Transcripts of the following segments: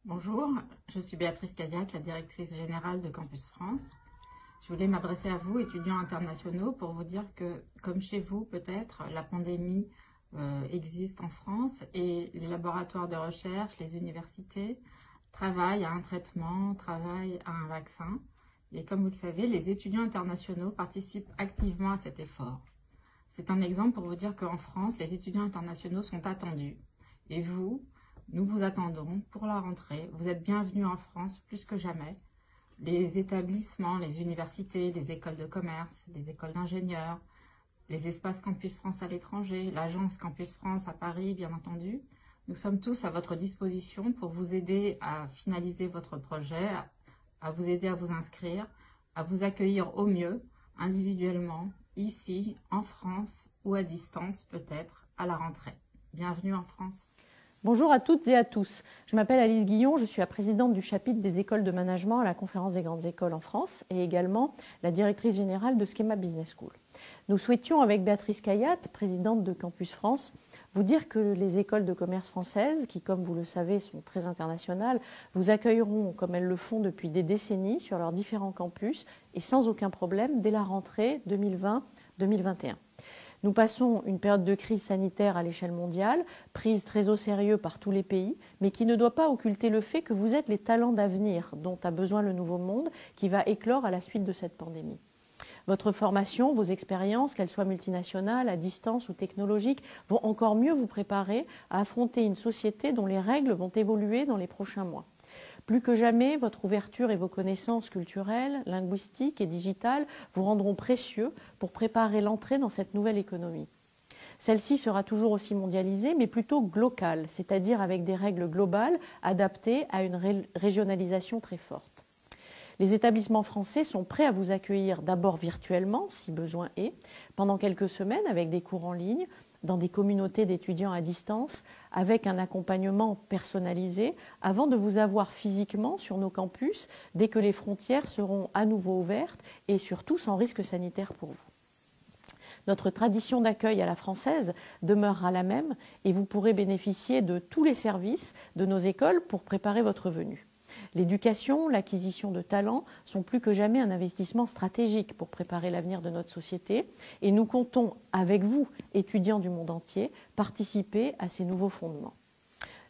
Bonjour, je suis Béatrice Caillac, la directrice générale de Campus France. Je voulais m'adresser à vous, étudiants internationaux, pour vous dire que, comme chez vous peut-être, la pandémie existe en France et les laboratoires de recherche, les universités travaillent à un traitement, travaillent à un vaccin. Et comme vous le savez, les étudiants internationaux participent activement à cet effort. C'est un exemple pour vous dire qu'en France, les étudiants internationaux sont attendus. Et vous, nous vous attendons pour la rentrée. Vous êtes bienvenus en France plus que jamais. Les établissements, les universités, les écoles de commerce, les écoles d'ingénieurs, les espaces Campus France à l'étranger, l'agence Campus France à Paris, bien entendu. Nous sommes tous à votre disposition pour vous aider à finaliser votre projet, à vous aider à vous inscrire, à vous accueillir au mieux, individuellement, ici, en France ou à distance peut-être, à la rentrée. Bienvenue en France. Bonjour à toutes et à tous. Je m'appelle Alice Guillon, je suis la présidente du chapitre des écoles de management à la Conférence des grandes écoles en France et également la directrice générale de Schema Business School. Nous souhaitions, avec Béatrice Caillac, présidente de Campus France, vous dire que les écoles de commerce françaises, qui comme vous le savez sont très internationales, vous accueilleront comme elles le font depuis des décennies sur leurs différents campus et sans aucun problème dès la rentrée 2020-2021. Nous passons une période de crise sanitaire à l'échelle mondiale, prise très au sérieux par tous les pays, mais qui ne doit pas occulter le fait que vous êtes les talents d'avenir dont a besoin le nouveau monde qui va éclore à la suite de cette pandémie. Votre formation, vos expériences, qu'elles soient multinationales, à distance ou technologiques, vont encore mieux vous préparer à affronter une société dont les règles vont évoluer dans les prochains mois. Plus que jamais, votre ouverture et vos connaissances culturelles, linguistiques et digitales vous rendront précieux pour préparer l'entrée dans cette nouvelle économie. Celle-ci sera toujours aussi mondialisée, mais plutôt locale, c'est-à-dire avec des règles globales adaptées à une régionalisation très forte. Les établissements français sont prêts à vous accueillir d'abord virtuellement, si besoin est, pendant quelques semaines avec des cours en ligne, dans des communautés d'étudiants à distance, avec un accompagnement personnalisé, avant de vous avoir physiquement sur nos campus dès que les frontières seront à nouveau ouvertes et surtout sans risque sanitaire pour vous. Notre tradition d'accueil à la française demeurera la même et vous pourrez bénéficier de tous les services de nos écoles pour préparer votre venue. L'éducation, l'acquisition de talents sont plus que jamais un investissement stratégique pour préparer l'avenir de notre société et nous comptons avec vous, étudiants du monde entier, participer à ces nouveaux fondements.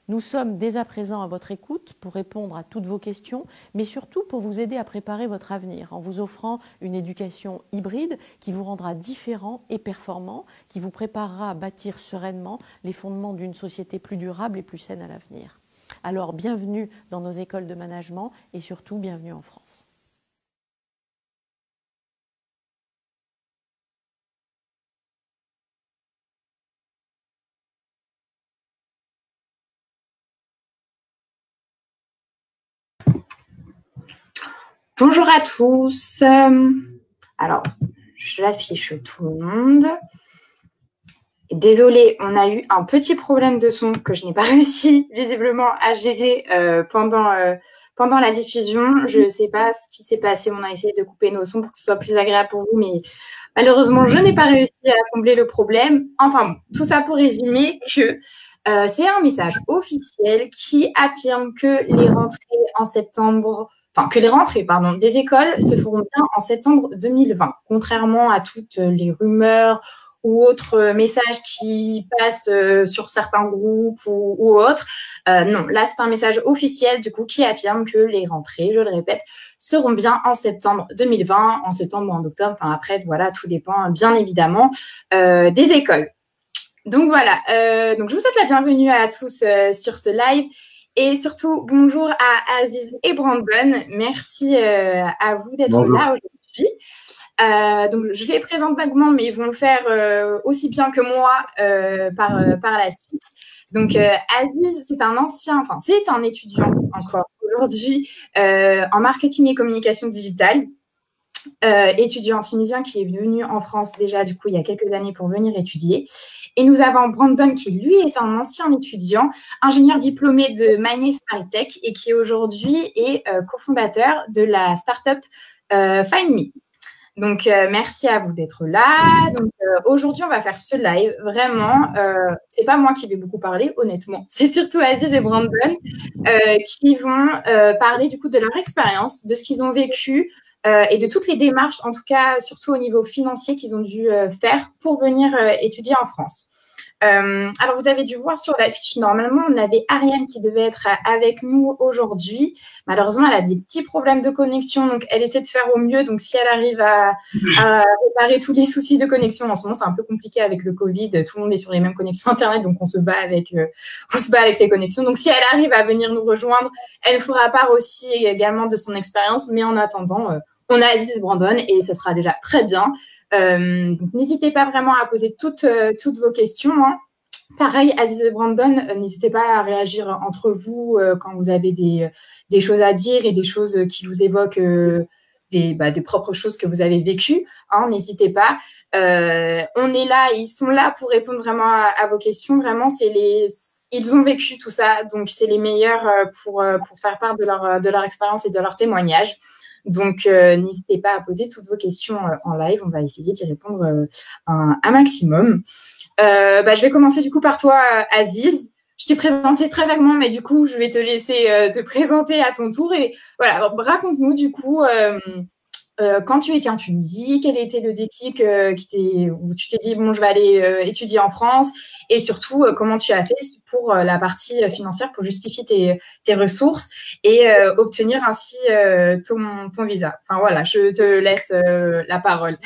Nous sommes dès à présent à votre écoute pour répondre à toutes vos questions, mais surtout pour vous aider à préparer votre avenir en vous offrant une éducation hybride qui vous rendra différent et performant, qui vous préparera à bâtir sereinement les fondements d'une société plus durable et plus saine à l'avenir. Alors, bienvenue dans nos écoles de management et surtout, bienvenue en France. Bonjour à tous. Alors, j'affiche tout le monde. Désolée, on a eu un petit problème de son que je n'ai pas réussi visiblement à gérer pendant la diffusion. Je ne sais pas ce qui s'est passé. On a essayé de couper nos sons pour que ce soit plus agréable pour vous, mais malheureusement, je n'ai pas réussi à combler le problème. Enfin bon, tout ça pour résumer que c'est un message officiel qui affirme que les rentrées en septembre, que les rentrées, des écoles se feront bien en septembre 2020, contrairement à toutes les rumeurs ou autres messages qui passent sur certains groupes ou autres. Non, là, c'est un message officiel, du coup, qui affirme que les rentrées, je le répète, seront bien en septembre 2020, en septembre ou en octobre. Enfin, après, voilà, tout dépend, bien évidemment, des écoles. Donc, voilà. Donc, je vous souhaite la bienvenue à tous sur ce live. Et surtout, bonjour à Aziz et Brandon. Merci à vous d'être là aujourd'hui. Donc, je les présente vaguement, mais ils vont le faire aussi bien que moi par la suite. Donc, Aziz, c'est un étudiant encore aujourd'hui en marketing et communication digitale, étudiant tunisien qui est venu en France déjà, du coup, il y a quelques années pour venir étudier. Et nous avons Brandon qui, lui, est un ancien étudiant, ingénieur diplômé de Mynex ParisTech et qui aujourd'hui est cofondateur de la start-up Find Me. Donc, merci à vous d'être là. Donc, aujourd'hui, on va faire ce live. Vraiment, c'est pas moi qui vais beaucoup parler, honnêtement. C'est surtout Aziz et Brandon qui vont parler du coup de leur expérience, de ce qu'ils ont vécu et de toutes les démarches, en tout cas, surtout au niveau financier, qu'ils ont dû faire pour venir étudier en France. Alors, vous avez dû voir sur l'affiche, normalement, on avait Ariane qui devait être avec nous aujourd'hui. Malheureusement, elle a des petits problèmes de connexion, donc elle essaie de faire au mieux. Donc, si elle arrive à réparer tous les soucis de connexion, en ce moment, c'est un peu compliqué avec le Covid. Tout le monde est sur les mêmes connexions Internet, donc on se bat avec les connexions. Donc, si elle arrive à venir nous rejoindre, elle fera part aussi également de son expérience. Mais en attendant, on a Aziz et Brandon et ça sera déjà très bien. Donc, n'hésitez pas vraiment à poser toutes vos questions. Hein. Pareil, Aziz et Brandon, n'hésitez pas à réagir entre vous quand vous avez des choses à dire et des choses qui vous évoquent des propres choses que vous avez vécues. Hein, n'hésitez pas. On est là, ils sont là pour répondre vraiment à vos questions. Vraiment, ils ont vécu tout ça, donc c'est les meilleurs pour faire part de leur expérience et de leur témoignage. Donc, n'hésitez pas à poser toutes vos questions en live. On va essayer d'y répondre un maximum. Je vais commencer du coup par toi, Aziz. Je t'ai présenté très vaguement, mais du coup, je vais te laisser te présenter à ton tour. Et voilà, raconte-nous du coup, quand tu étais en Tunisie, quel était le déclic où tu t'es dit, bon, je vais aller étudier en France, et surtout, comment tu as fait pour la partie financière pour justifier tes ressources et obtenir ainsi ton visa. Enfin voilà, je te laisse la parole.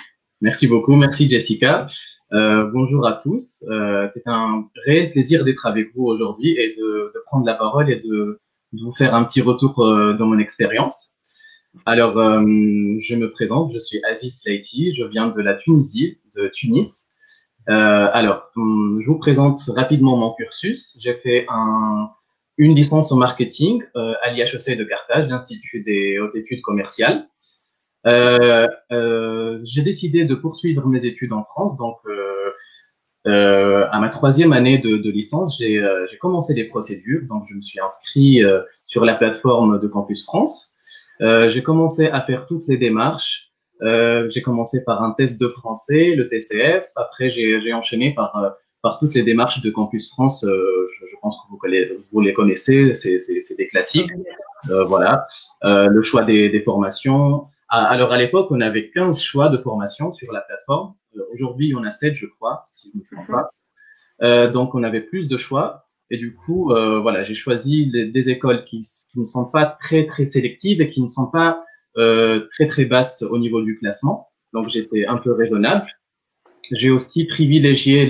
Merci beaucoup, merci Jessica. Bonjour à tous. C'est un réel plaisir d'être avec vous aujourd'hui et de prendre la parole et de vous faire un petit retour de mon expérience. Alors, je me présente, je suis Aziz Laïti, je viens de la Tunisie, de Tunis. Je vous présente rapidement mon cursus. J'ai fait une licence en marketing à l'IHEC de Carthage, l'Institut des hautes études commerciales. J'ai décidé de poursuivre mes études en France, donc à ma 3e année de licence, j'ai commencé les procédures, donc je me suis inscrit sur la plateforme de Campus France. J'ai commencé à faire toutes les démarches. J'ai commencé par un test de français, le TCF. Après, j'ai enchaîné par toutes les démarches de Campus France. Je pense que vous les connaissez, c'est des classiques. Voilà. Le choix des formations. Alors, à l'époque, on avait 15 choix de formation sur la plateforme. Aujourd'hui, il y en a 7, je crois, si je ne me trompe pas. Donc, on avait plus de choix. Et du coup, voilà, j'ai choisi des écoles qui ne sont pas très, très sélectives et qui ne sont pas très, très basses au niveau du classement. Donc, j'étais un peu raisonnable. J'ai aussi privilégié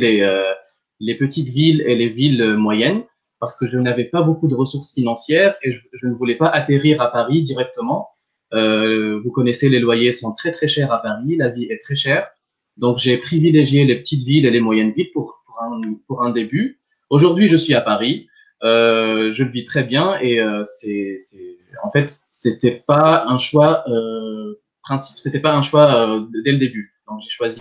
les petites villes et les villes moyennes parce que je n'avais pas beaucoup de ressources financières et je ne voulais pas atterrir à Paris directement. Vous connaissez, les loyers sont très, très chers à Paris. La vie est très chère. Donc, j'ai privilégié les petites villes et les moyennes villes pour un début. Aujourd'hui, je suis à Paris. Je le vis très bien et en fait, c'était pas un choix c'était pas un choix dès le début. Donc, j'ai choisi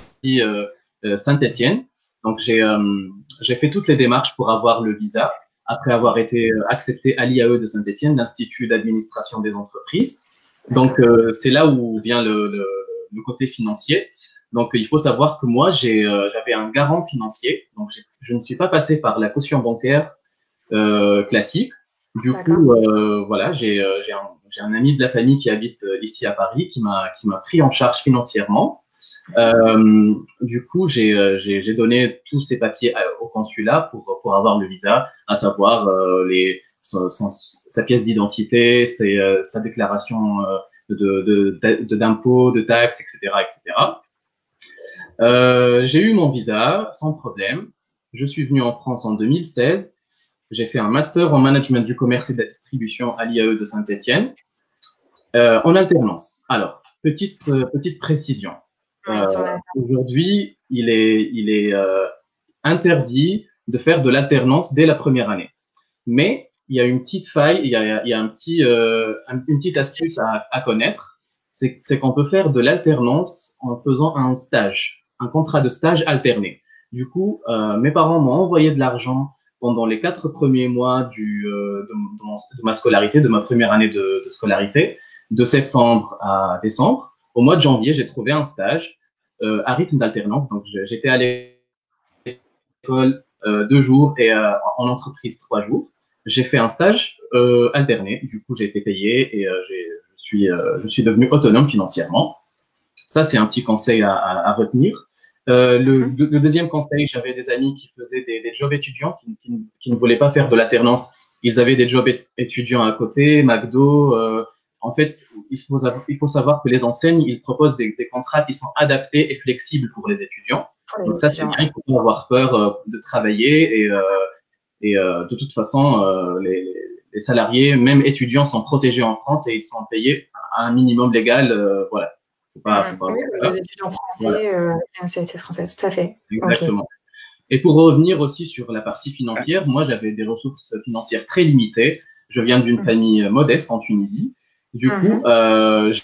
Saint-Étienne. Donc, j'ai fait toutes les démarches pour avoir le visa après avoir été accepté à l'IAE de Saint-Étienne, l'Institut d'administration des entreprises. Donc, c'est là où vient le côté financier. Donc, il faut savoir que moi, j'avais un garant financier. Donc, je ne suis pas passé par la caution bancaire classique. Du coup, voilà, j'ai un ami de la famille qui habite ici à Paris qui m'a pris en charge financièrement. Du coup, j'ai donné tous ces papiers au consulat pour avoir le visa, à savoir sa pièce d'identité, sa déclaration d'impôts, de taxes, etc., etc. J'ai eu mon visa sans problème. Je suis venu en France en 2016. J'ai fait un master en management du commerce et de la distribution à l'IAE de Saint-Étienne en alternance. Alors, petite précision. Aujourd'hui, il est interdit de faire de l'alternance dès la première année. Mais il y a une petite faille, il y a une petite astuce à connaître. C'est qu'on peut faire de l'alternance en faisant un contrat de stage alterné. Du coup, mes parents m'ont envoyé de l'argent pendant les 4 premiers mois de ma scolarité, de ma première année de scolarité, de septembre à décembre. au mois de janvier, j'ai trouvé un stage à rythme d'alternance. Donc, j'étais à l'école 2 jours et en entreprise 3 jours. J'ai fait un stage alterné. Du coup, j'ai été payé et je suis devenu autonome financièrement. Ça, c'est un petit conseil à retenir. Le deuxième conseil, j'avais des amis qui faisaient des jobs étudiants, qui ne voulaient pas faire de l'alternance. Ils avaient des jobs étudiants à côté, McDo. En fait, il faut savoir que les enseignes, ils proposent des contrats qui sont adaptés et flexibles pour les étudiants. Donc ça, c'est bien, il faut pas avoir peur de travailler et de toute façon, les salariés, même étudiants, sont protégés en France et ils sont payés à un minimum légal. Voilà. Faut pas Oui, les étudiants français, voilà. la nationalité française, tout à fait. Exactement. Okay. Et pour revenir aussi sur la partie financière, moi, j'avais des ressources financières très limitées. Je viens d'une famille modeste en Tunisie. Du coup, j'ai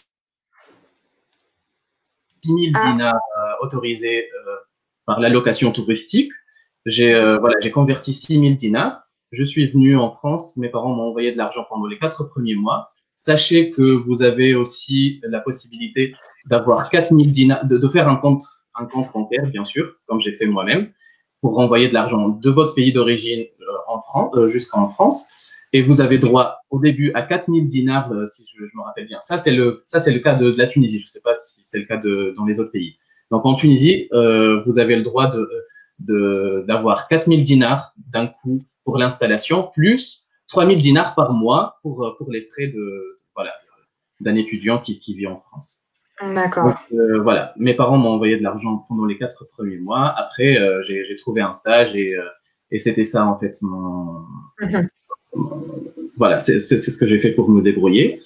10 000 dinars autorisés par l'allocation touristique. J'ai converti 6 000 dinars. Je suis venu en France. Mes parents m'ont envoyé de l'argent pendant les 4 premiers mois. Sachez que vous avez aussi la possibilité d'avoir 4 000 dinars, de faire un compte bancaire, bien sûr, comme j'ai fait moi-même, pour renvoyer de l'argent de votre pays d'origine en France, jusqu'en France. Et vous avez droit au début à 4 000 dinars, si je me rappelle bien. Ça, c'est le cas de la Tunisie. Je ne sais pas si c'est le cas dans les autres pays. Donc, en Tunisie, vous avez le droit d'avoir 4 000 dinars d'un coup pour l'installation, plus 3 000 dinars par mois pour les frais d'un étudiant qui vit en France. D'accord. Voilà, mes parents m'ont envoyé de l'argent pendant les 4 premiers mois. Après, j'ai trouvé un stage et c'était ça en fait voilà, c'est ce que j'ai fait pour me débrouiller.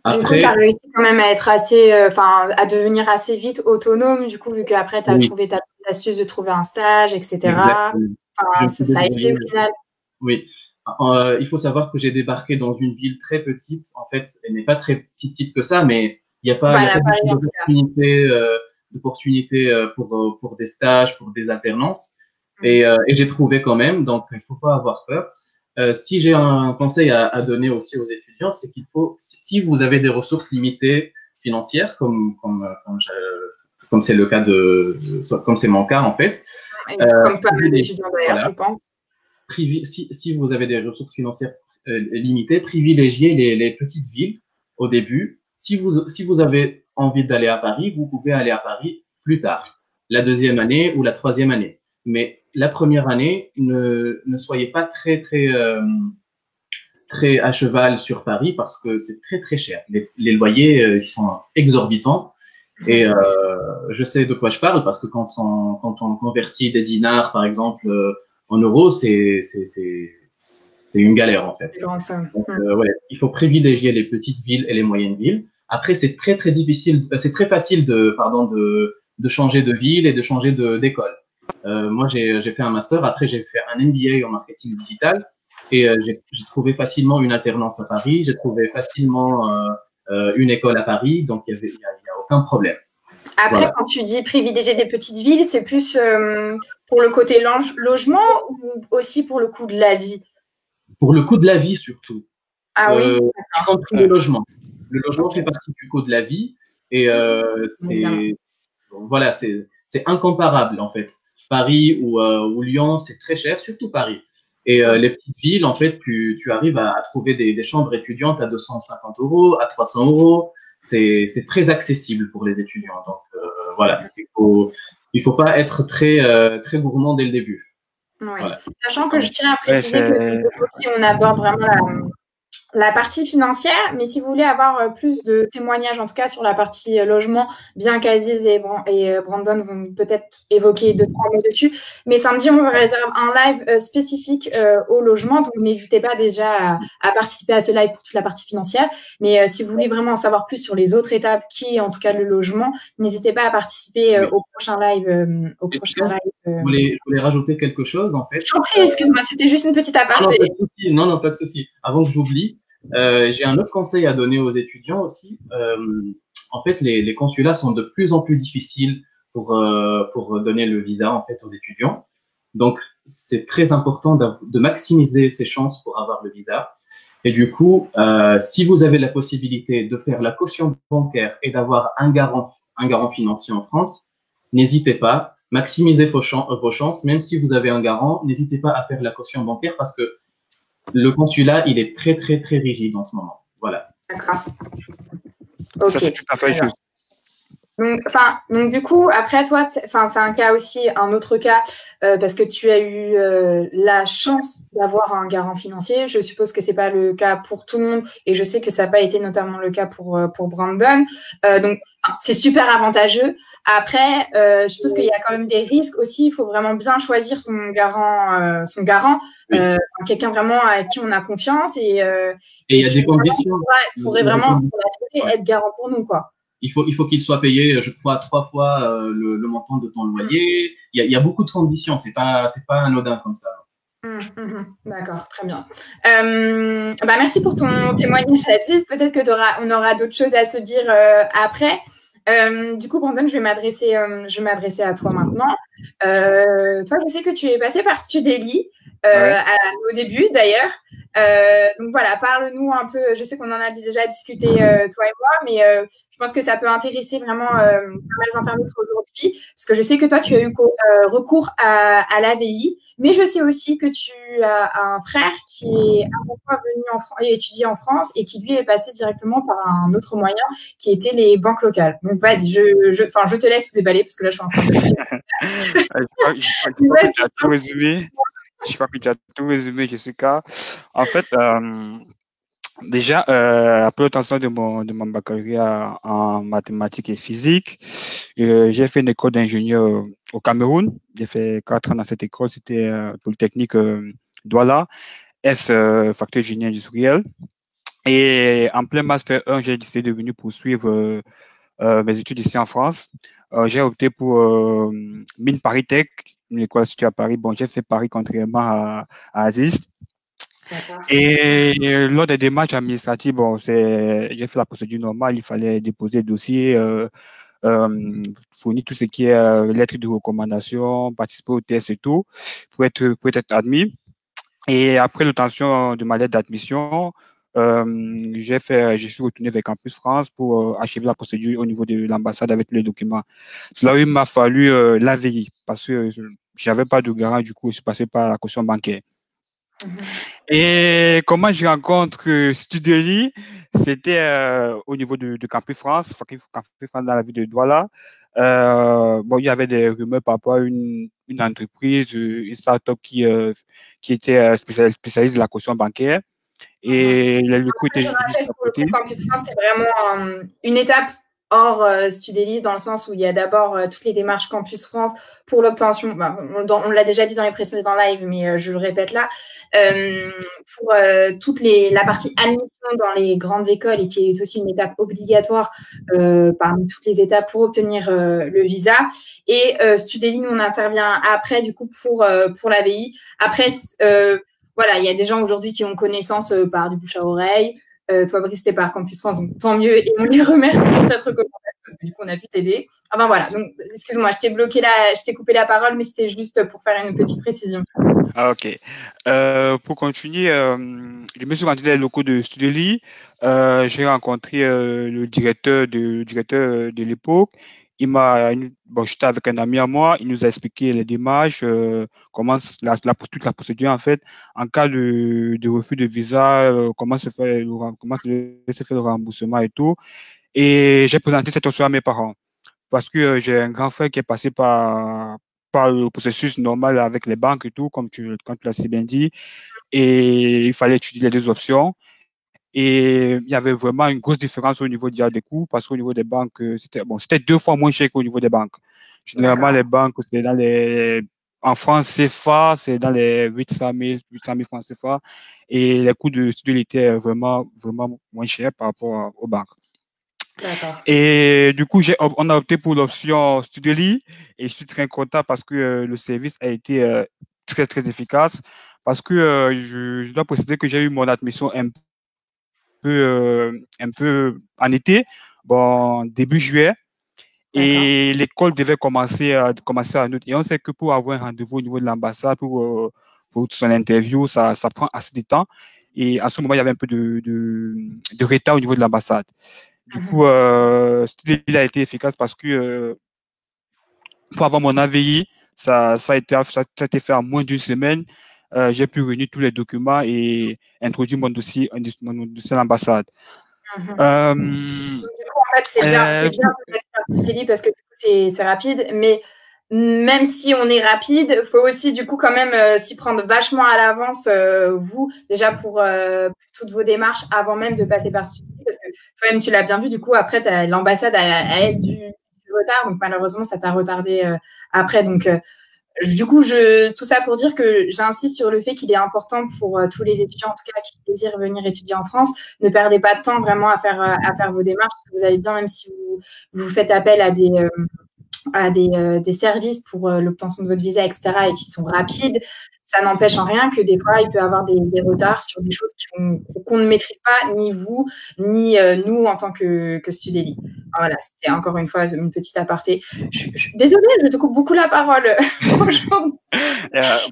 Après, du coup, tu as réussi quand même à être à devenir assez vite autonome, du coup, vu qu'après, tu as trouvé ta petite astuce de trouver un stage, etc. Enfin, ça a aidé au final. Oui. Il faut savoir que j'ai débarqué dans une ville très petite. En fait, elle n'est pas très petite que ça, mais il n'y a pas, d'opportunités pour des stages, pour des alternances. Et j'ai trouvé quand même, donc il ne faut pas avoir peur. Si j'ai un conseil à donner aussi aux étudiants, c'est qu'il faut, si vous avez des ressources limitées financières, comme c'est le cas comme c'est mon cas en fait. Comme pas mal d'étudiants d'ailleurs, je pense. Si vous avez des ressources financières limitées, privilégiez les petites villes au début. Si vous avez envie d'aller à Paris, vous pouvez aller à Paris plus tard, la deuxième année ou la troisième année. Mais la première année, ne soyez pas très à cheval sur Paris parce que c'est très très cher. Les loyers ils sont exorbitants et je sais de quoi je parle parce que quand on convertit des dinars par exemple en euros, c'est une galère en fait. Donc, il faut privilégier les petites villes et les moyennes villes. Après, c'est très facile de changer de ville et de changer d'école. Moi, j'ai fait un master. Après, j'ai fait un MBA en marketing digital et j'ai trouvé facilement une alternance à Paris. J'ai trouvé facilement une école à Paris. Donc, il y a aucun problème. Après, quand tu dis privilégier des petites villes, c'est plus pour le côté logement ou aussi pour le coût de la vie? Pour le coût de la vie, surtout. Ah oui, y compris le logement. Le logement fait partie du coût de la vie et c'est incomparable en fait. Paris ou Lyon, c'est très cher, surtout Paris. Et les petites villes, en fait, tu arrives à trouver des chambres étudiantes à 250 €, à 300 €. C'est très accessible pour les étudiants. Donc voilà, il faut pas être très gourmand dès le début. Ouais. Voilà. Sachant que je tiens à préciser que on aborde vraiment la partie financière, mais si vous voulez avoir plus de témoignages, en tout cas sur la partie logement, bien qu'Aziz et Brandon vont peut-être évoquer 2-3 mots dessus, mais samedi, on réserve un live spécifique au logement, donc n'hésitez pas déjà à participer à ce live pour toute la partie financière, mais si vous voulez vraiment en savoir plus sur les autres étapes, qui est en tout cas le logement, n'hésitez pas à participer au prochain live. Je voulais rajouter quelque chose, en fait. Je t'en prie, excuse-moi, c'était juste une petite aparté. Non, pas de souci. Avant que j'oublie, j'ai un autre conseil à donner aux étudiants aussi. En fait, les consulats sont de plus en plus difficiles pour donner le visa en fait aux étudiants. Donc, c'est très important de maximiser ses chances pour avoir le visa. Et du coup, si vous avez la possibilité de faire la caution bancaire et d'avoir un garant financier en France, n'hésitez pas, maximisez vos chances, même si vous avez un garant, n'hésitez pas à faire la caution bancaire parce que le consulat, il est très, très, très rigide en ce moment. Voilà. D'accord. Ça, c'est tout à fait juste. Donc, du coup, après, toi, c'est un cas aussi, un autre cas, parce que tu as eu la chance d'avoir un garant financier. Je suppose que c'est pas le cas pour tout le monde, et je sais que ça n'a pas été notamment le cas pour Brandon. Donc, c'est super avantageux. Après, je suppose qu'il y a quand même des risques aussi. Il faut vraiment bien choisir son garant, oui. Quelqu'un vraiment à qui on a confiance. Et il y a des conditions. Pourrait vraiment être garant pour nous, quoi. Il faut qu'il soit payé, je crois, 3 fois le montant de ton loyer. Il y a beaucoup de conditions. C'est pas anodin comme ça. D'accord, très bien. Merci pour ton témoignage, Aziz. Peut-être que on aura d'autres choses à se dire après. Du coup, Brandon, je vais m'adresser à toi maintenant. Toi, je sais que tu es passé par Studeli au début, d'ailleurs. Donc voilà, parle-nous un peu. Je sais qu'on en a déjà discuté, toi et moi, mais je pense que ça peut intéresser vraiment pas mal d'internautes aujourd'hui, parce que je sais que toi, tu as eu recours à l'AVI, mais je sais aussi que tu as un frère qui est un fois venu et étudié en France et qui, lui, est passé directement par un autre moyen qui était les banques locales. Donc, vas-y, je te laisse tout déballer, parce que là, je suis en train de Je crois que tu as tout résumé, Jessica. En fait, déjà, après l'obtention de mon baccalauréat en mathématiques et physique, j'ai fait une école d'ingénieur au Cameroun. J'ai fait 4 ans dans cette école. C'était Polytechnique Douala, faculté de génie industriel. Et en plein Master 1, j'ai décidé de venir poursuivre mes études ici en France. J'ai opté pour Mines Paris Tech, une école située à Paris. Bon, j'ai fait Paris contrairement à Aziz. Et lors des démarches administratives, bon, j'ai fait la procédure normale. Il fallait déposer le dossier, fournir tout ce qui est lettre de recommandation, participer au test et tout, pour être admis. Et après l'obtention de ma lettre d'admission, je suis retourné vers Campus France pour achever la procédure au niveau de l'ambassade avec les documents. Cela il m'a fallu l'AVI parce que j'avais pas de garant, du coup, je suis passé par la caution bancaire. Et comment je rencontre Studeli, c'était au niveau de Campus France, Campus France dans la ville de Douala. Bon, il y avait des rumeurs par rapport à une entreprise, une start-up qui était spécialiste de la caution bancaire. Et le coût était juste à côté. Campus France, c'est vraiment une étape hors Studeli, dans le sens où il y a d'abord toutes les démarches Campus France pour l'obtention, on l'a déjà dit dans les précédents lives, mais je le répète là, pour la partie admission dans les grandes écoles, et qui est aussi une étape obligatoire parmi toutes les étapes pour obtenir le visa. Et Studeli, nous, on intervient après, du coup, pour l'AVI. Après, voilà, il y a des gens aujourd'hui qui ont connaissance par du bouche à oreille. Toi, Brice, t'es par Campus France, donc tant mieux, et on les remercie pour cette recommandation, parce que du coup, on a pu t'aider. Enfin, voilà, donc, excuse-moi, je t'ai coupé la parole, mais c'était juste pour faire une petite précision. Ah, ok. Pour continuer, je me suis rendu dans les locaux de Studeli. J'ai rencontré le directeur de l'époque. J'étais avec un ami à moi, il nous a expliqué les démarches, comment toute la procédure en fait, en cas de refus de visa, comment se fait le remboursement et tout. Et j'ai présenté cette option à mes parents parce que j'ai un grand frère qui est passé par le processus normal avec les banques et tout, comme tu l'as si bien dit, et il fallait étudier les deux options. Et il y avait vraiment une grosse différence au niveau des coûts, parce qu'au niveau des banques, c'était 2 fois moins cher qu'au niveau des banques. Généralement, les banques, c'est en France CFA, c'est dans les 800 000 francs CFA, et les coûts de studio étaient vraiment, vraiment moins chers par rapport aux banques. Et du coup, on a opté pour l'option Studeli, et je suis très content parce que le service a été très, très efficace, parce que je dois préciser que j'ai eu mon admission un peu en été, bon, début juillet, et l'école devait commencer en août. Et on sait que pour avoir un rendez-vous au niveau de l'ambassade, pour son interview, ça prend assez de temps. Et à ce moment, il y avait un peu de retard au niveau de l'ambassade. Du coup, il a été efficace parce que pour avoir mon AVI, ça a été fait en moins d'une semaine. J'ai pu réunir tous les documents et introduire mon dossier à l'ambassade. Du coup, en fait, c'est bien de passer par Studiely parce que c'est rapide, mais même si on est rapide, il faut aussi du coup quand même s'y prendre vachement à l'avance, vous, déjà pour toutes vos démarches avant même de passer par Studiely, parce que toi-même tu l'as bien vu, du coup après l'ambassade a elle du retard, donc malheureusement ça t'a retardé après, donc du coup, tout ça pour dire que j'insiste sur le fait qu'il est important pour tous les étudiants, en tout cas, qui désirent venir étudier en France, ne perdez pas de temps vraiment à faire vos démarches, parce que vous avez bien, même si vous faites appel à des services pour l'obtention de votre visa, etc., et qui sont rapides, ça n'empêche en rien que des fois, il peut y avoir des retards sur des choses qu'on ne maîtrise pas, ni vous, ni nous en tant que Studiely. Voilà, c'était encore une fois une petite aparté. Désolée, je te coupe beaucoup la parole. Franchement.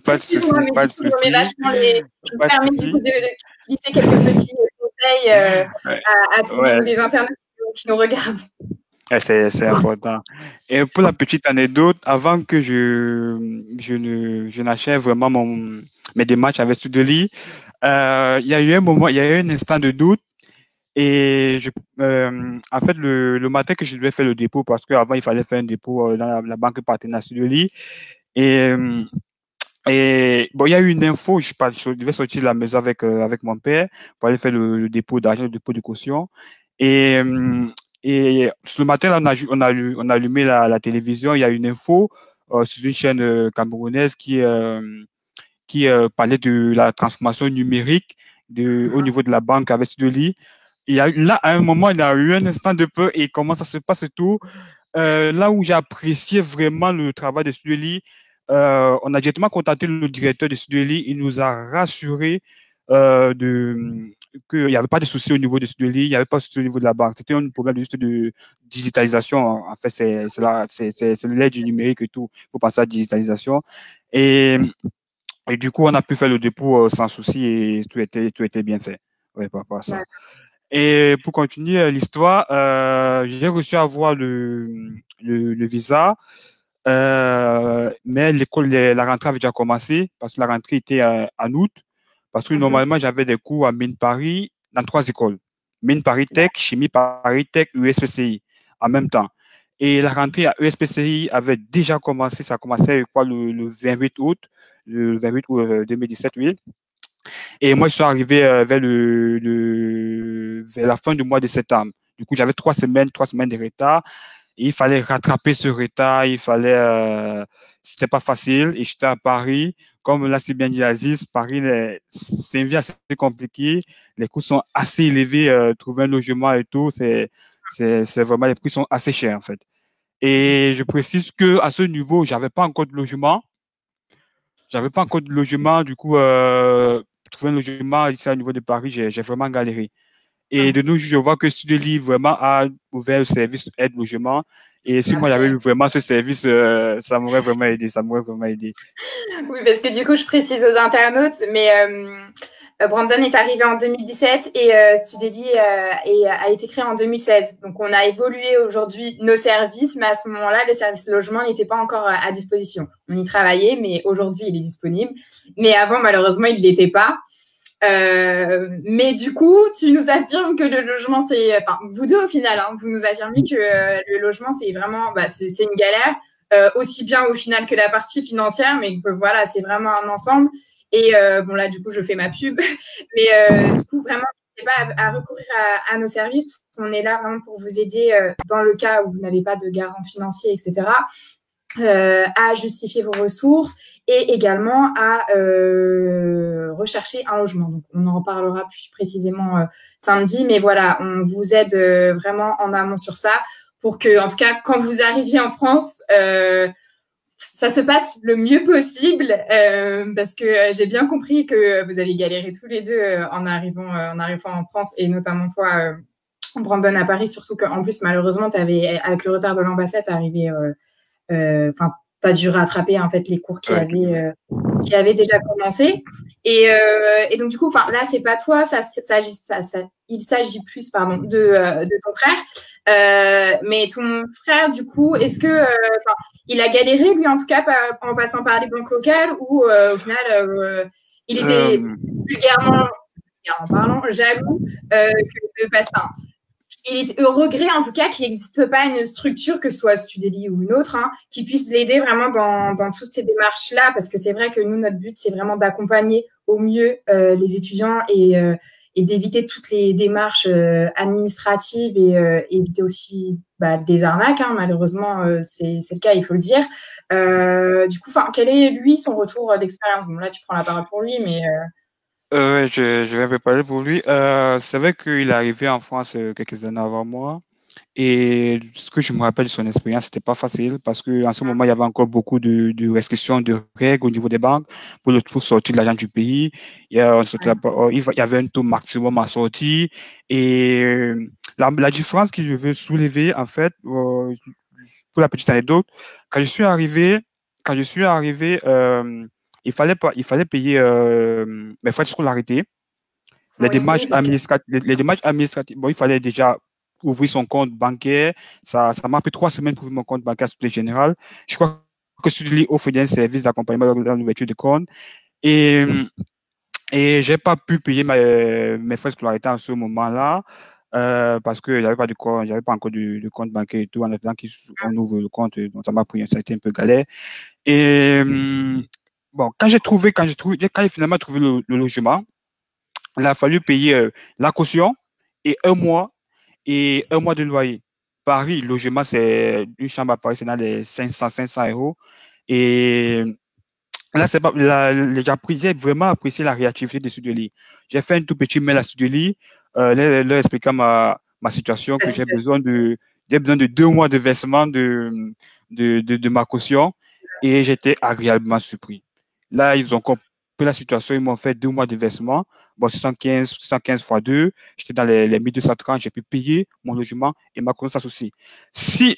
Pas de souci. Je me permets du coup de glisser quelques petits conseils à tous les internautes qui nous regardent. C'est important. Et pour la petite anecdote, avant que je n'achève vraiment mes démarches avec Studiely, il y a eu un instant de doute. Et en fait, le matin que je devais faire le dépôt, parce qu'avant, il fallait faire un dépôt dans la banque partenaire Studiely. Et bon, il y a eu une info, je devais sortir de la maison avec mon père pour aller faire le dépôt d'argent, le dépôt de caution. Et ce matin, là, on a allumé la télévision, il y a une info sur une chaîne camerounaise qui parlait de la transformation numérique au niveau de la banque avec Studiely. Là, à un moment, il y a eu un instant de peur et comment ça se passe et tout. Là où j'ai apprécié vraiment le travail de Studiely, on a directement contacté le directeur de Studiely. Il nous a rassuré qu'il n'y avait pas de souci au niveau de Studiely, il n'y avait pas de souci au niveau de la banque. C'était un problème juste de digitalisation. En fait, c'est l'ère du numérique et tout. Il faut passer à la digitalisation. Et du coup, on a pu faire le dépôt sans souci et tout était bien fait. Ouais, par rapport à ça. Et pour continuer l'histoire, j'ai réussi à avoir le visa, mais la rentrée avait déjà commencé parce que la rentrée était en août. Parce que normalement, j'avais des cours à Mines Paris dans 3 écoles. Mines Paris Tech, Chimie Paris Tech, USPCI en même temps. Et la rentrée à USPCI avait déjà commencé, ça commençait je crois, le 28 août, 2017, oui. Et moi, je suis arrivé vers la fin du mois de septembre. Du coup, j'avais 3 semaines de retard. Et il fallait rattraper ce retard. C'était pas facile. Et j'étais à Paris. Comme l'a si bien dit Aziz, Paris, c'est une vie assez compliquée. Les coûts sont assez élevés. Trouver un logement et tout, c'est vraiment, les prix sont assez chers, en fait. Et je précise que à ce niveau, j'avais pas encore de logement. Du coup, trouver un logement ici au niveau de Paris, j'ai vraiment galéré. Et de nos jours, je vois que Studiely vraiment a ouvert le service aide logement. Et si moi j'avais eu vraiment ce service, ça m'aurait vraiment aidé. Oui, parce que du coup, je précise aux internautes, mais Brandon est arrivé en 2017 et Studiely a été créé en 2016. Donc, on a évolué aujourd'hui nos services, mais à ce moment-là, le service logement n'était pas encore à disposition. On y travaillait, mais aujourd'hui, il est disponible. Mais avant, malheureusement, il ne l'était pas. Mais du coup, tu nous affirmes que le logement, enfin, vous deux au final, hein, vous nous affirmez que le logement, c'est vraiment, c'est une galère, aussi bien au final que la partie financière, mais que voilà, c'est vraiment un ensemble. Et bon, là, du coup, je fais ma pub, mais du coup, vraiment, n'hésitez pas à recourir à nos services. On est là vraiment pour vous aider dans le cas où vous n'avez pas de garant financier, etc. À justifier vos ressources et également à rechercher un logement. Donc, on en reparlera plus précisément samedi, mais voilà, on vous aide vraiment en amont sur ça pour que, en tout cas, quand vous arriviez en France, ça se passe le mieux possible parce que j'ai bien compris que vous avez galéré tous les deux en arrivant en France et notamment toi, Brandon, à Paris, surtout qu'en plus, malheureusement, avec le retard de l'ambassade, t'es arrivé tu as dû rattraper en fait les cours qui avaient déjà commencé. Et donc, du coup, enfin, là, c'est pas toi, il s'agit plus, pardon, de ton frère. Mais ton frère, du coup, est-ce que, il a galéré, lui, en tout cas, en passant par les banques locales, ou au final, il était vulgairement, en parlant, jaloux que de passer. Il est au regret, en tout cas, qu'il n'existe pas une structure, que ce soit Studeli ou une autre, qui puisse l'aider vraiment dans toutes ces démarches-là, parce que c'est vrai que nous, notre but, c'est vraiment d'accompagner au mieux les étudiants et d'éviter toutes les démarches administratives et éviter aussi des arnaques, malheureusement, c'est le cas, il faut le dire. Du coup, quel est, lui, son retour d'expérience? Bon, là, tu prends la parole pour lui, mais... Ouais, je vais préparer pour lui. C'est vrai qu'il est arrivé en France quelques années avant moi. Et ce que je me rappelle de son expérience, c'était pas facile parce qu'en ce moment, il y avait encore beaucoup de restrictions, de règles au niveau des banques pour sortir de l'argent du pays. Il y avait un taux maximum à sortir. Et la différence que je veux soulever, en fait, pour la petite anecdote, quand je suis arrivé, quand je suis arrivé, il fallait payer mes frais de scolarité, les démarches administratives. Bon, il fallait déjà ouvrir son compte bancaire. Ça m'a pris 3 semaines pour ouvrir mon compte bancaire Société Générale. Je crois que Sudeli offre un service d'accompagnement dans l'ouverture de compte. Et, et j'ai pas pu payer mes frais de scolarité en ce moment-là. Parce que j'avais pas de compte, j'avais pas encore de compte bancaire et tout. En attendant qu'on ouvre le compte, donc ça m'a pris, ça a été un peu galère. Et bon, quand j'ai finalement trouvé le logement, il a fallu payer la caution et un mois de loyer. Paris, logement, c'est une chambre à Paris, c'est dans les 500 euros. Et là, c'est pas, j'ai vraiment apprécié la réactivité de Sudeli. J'ai fait un tout petit mail à Sudeli, leur expliquant ma situation, que j'ai besoin de 2 mois de versement de ma caution, et j'étais agréablement surpris. Là, ils ont compris la situation, ils m'ont fait 2 mois de versement. Bon, 615 fois 2, j'étais dans les 1230, j'ai pu payer mon logement et ma caution s'associe. Si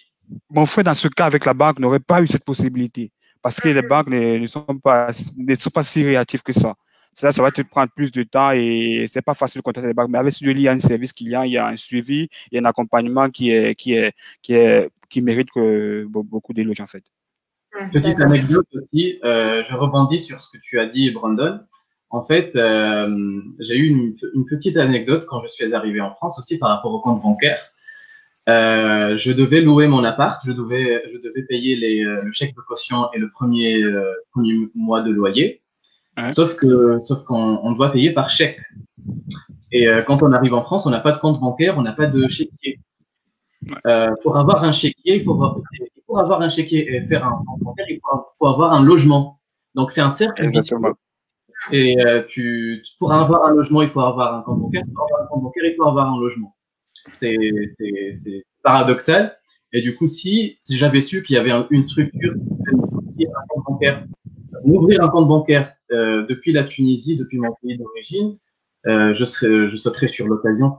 mon frère, dans ce cas, avec la banque, n'aurait pas eu cette possibilité, parce que les banques ne sont pas si réactives que ça. Ça va te prendre plus de temps et c'est pas facile de contacter les banques. Mais avec celui-là, il y a un service client, il y a un suivi, il y a un accompagnement qui mérite beaucoup d'éloges, en fait. Petite anecdote aussi, je rebondis sur ce que tu as dit, Brandon. En fait, j'ai eu une petite anecdote quand je suis arrivé en France aussi par rapport au compte bancaire. Je devais louer mon appart, je devais payer le chèque de caution et le premier mois de loyer. Ouais. Sauf qu'on doit payer par chèque. Et quand on arrive en France, on n'a pas de compte bancaire, on n'a pas de chéquier. Pour avoir un chéquier, pour avoir un chéquier et faire un compte bancaire, il faut avoir un logement. Donc c'est un cercle vicieux. Et pour avoir un logement, il faut avoir un compte bancaire. Pour avoir un compte bancaire, il faut avoir un logement. C'est paradoxal. Et du coup, si j'avais su qu'il y avait une structure qui m'ouvrir un compte bancaire depuis la Tunisie, depuis mon pays d'origine, je sauterais sur l'occasion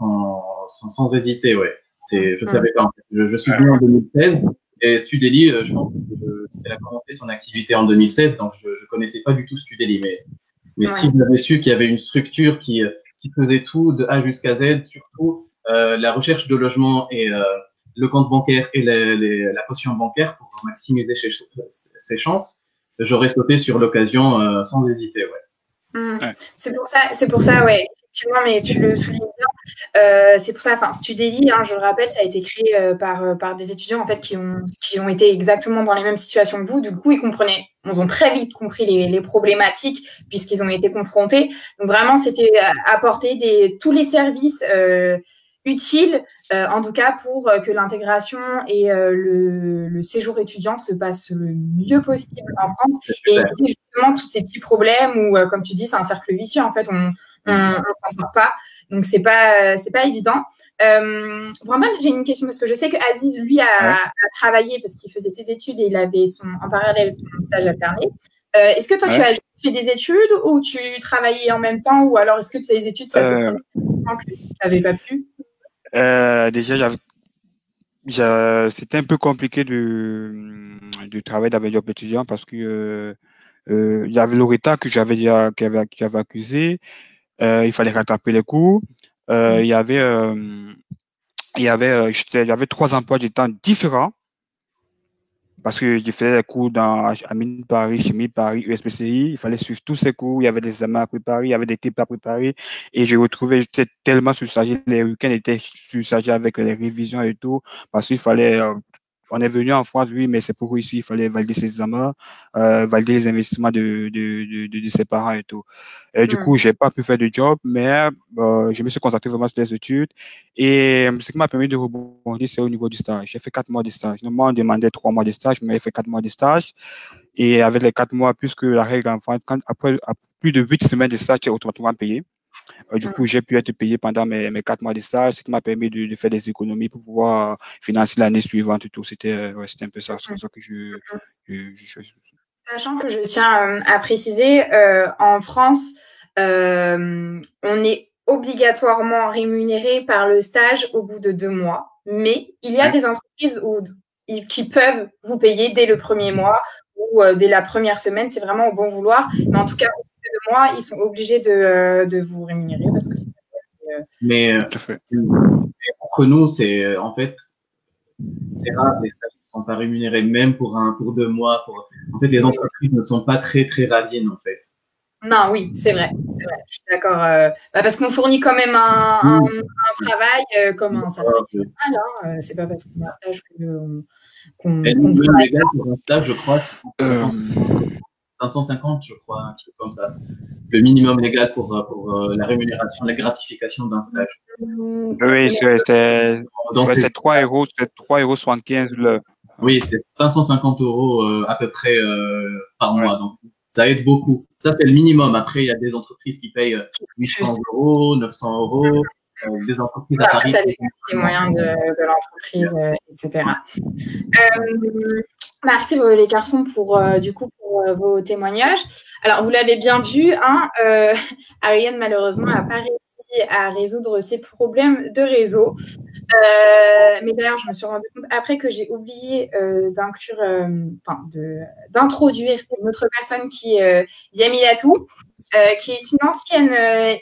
sans hésiter, ouais. Je savais pas, en fait. Je suis venu en 2016 et Studeli, je pense qu'elle a commencé son activité en 2016, donc je connaissais pas du tout Studeli, mais si j'avais su qu'il y avait une structure qui faisait tout de A jusqu'à Z, surtout la recherche de logement et le compte bancaire et la caution bancaire pour maximiser ses chances, j'aurais sauté sur l'occasion sans hésiter, ouais. C'est pour ça, ouais. Effectivement, mais tu le soulignes bien. C'est pour ça, Studeli, je le rappelle, ça a été créé par des étudiants en fait qui ont été exactement dans les mêmes situations que vous. Du coup, ils ont très vite compris les problématiques puisqu'ils ont été confrontés. Donc vraiment, c'était apporter tous les services utiles, en tout cas pour que l'intégration et le séjour étudiant se passe le mieux possible en France et éviter justement tous ces petits problèmes où, comme tu dis, c'est un cercle vicieux. En fait, on s'en sort pas. Donc, c'est pas évident. Brandon, j'ai une question parce que je sais que Aziz, lui, a travaillé parce qu'il faisait ses études et il avait en parallèle son stage alterné. Est-ce que toi, tu as fait des études ou tu travaillais en même temps ou alors est-ce que tes études, ça te prenait longtemps que tu n'avais pas pu? Déjà, c'était un peu compliqué de travailler avec des étudiants parce que Il y avait Loretta que j'avais déjà, qui avait accusé. Il fallait rattraper les cours. Il y avait, j'avais 3 emplois du temps différents parce que j'ai fait les cours à Mine Paris, Chimie Paris, USPCI. Il fallait suivre tous ces cours. Il y avait des examens à préparer, il y avait des types à préparer. Et j'étais tellement surchargé. Les week-ends étaient surchargés avec les révisions et tout parce qu'il fallait on est venu en France, oui, mais c'est pour réussir. Il fallait valider ses examens, valider les investissements de ses parents et tout. Du coup, j'ai pas pu faire de job, mais je me suis concentré vraiment sur les études. Et ce qui m'a permis de rebondir, c'est au niveau du stage. J'ai fait 4 mois de stage. Normalement, on demandait 3 mois de stage, mais j'ai fait 4 mois de stage. Et avec les 4 mois, puisque la règle en France, après plus de 8 semaines de stage, tu es automatiquement payé. Du coup, j'ai pu être payé pendant mes 4 mois de stage, ce qui m'a permis de faire des économies pour pouvoir financer l'année suivante et tout. C'était un peu ça. C'est comme ça que Sachant que je tiens à préciser, en France, on est obligatoirement rémunéré par le stage au bout de 2 mois. Mais il y a des entreprises qui peuvent vous payer dès le premier mois ou dès la première semaine. C'est vraiment au bon vouloir. Mais en tout cas, au bout de 2 mois, ils sont obligés de vous rémunérer parce que mais entre nous, c'est en fait, c'est rare les stages qui ne sont pas rémunérés, même pour 2 mois. En fait, les entreprises ne sont pas très radines, en fait. Non, oui, c'est vrai. Je suis d'accord. Parce qu'on fournit quand même un travail comme un salarié. C'est pas parce qu'on a un stage qu'on travaille. Pour un stage, je crois, 550, je crois, un truc comme ça. Le minimum légal pour la rémunération, la gratification d'un stage. Oui, c'est 3 euros, c'est 3,75 € l'heure. Oui, c'est 550 € à peu près par mois. Donc, ça aide beaucoup. Ça, c'est le minimum. Après, il y a des entreprises qui payent 800 €, 900 €. Des entreprises à Paris. Ça dépend des moyens de l'entreprise, etc. Merci les garçons pour vos témoignages. Alors, vous l'avez bien vu, Ariane, malheureusement, n'a pas réussi à résoudre ses problèmes de réseau. Mais d'ailleurs, je me suis rendu compte après que j'ai oublié d'introduire une autre personne qui est Yamilatou, qui est une ancienne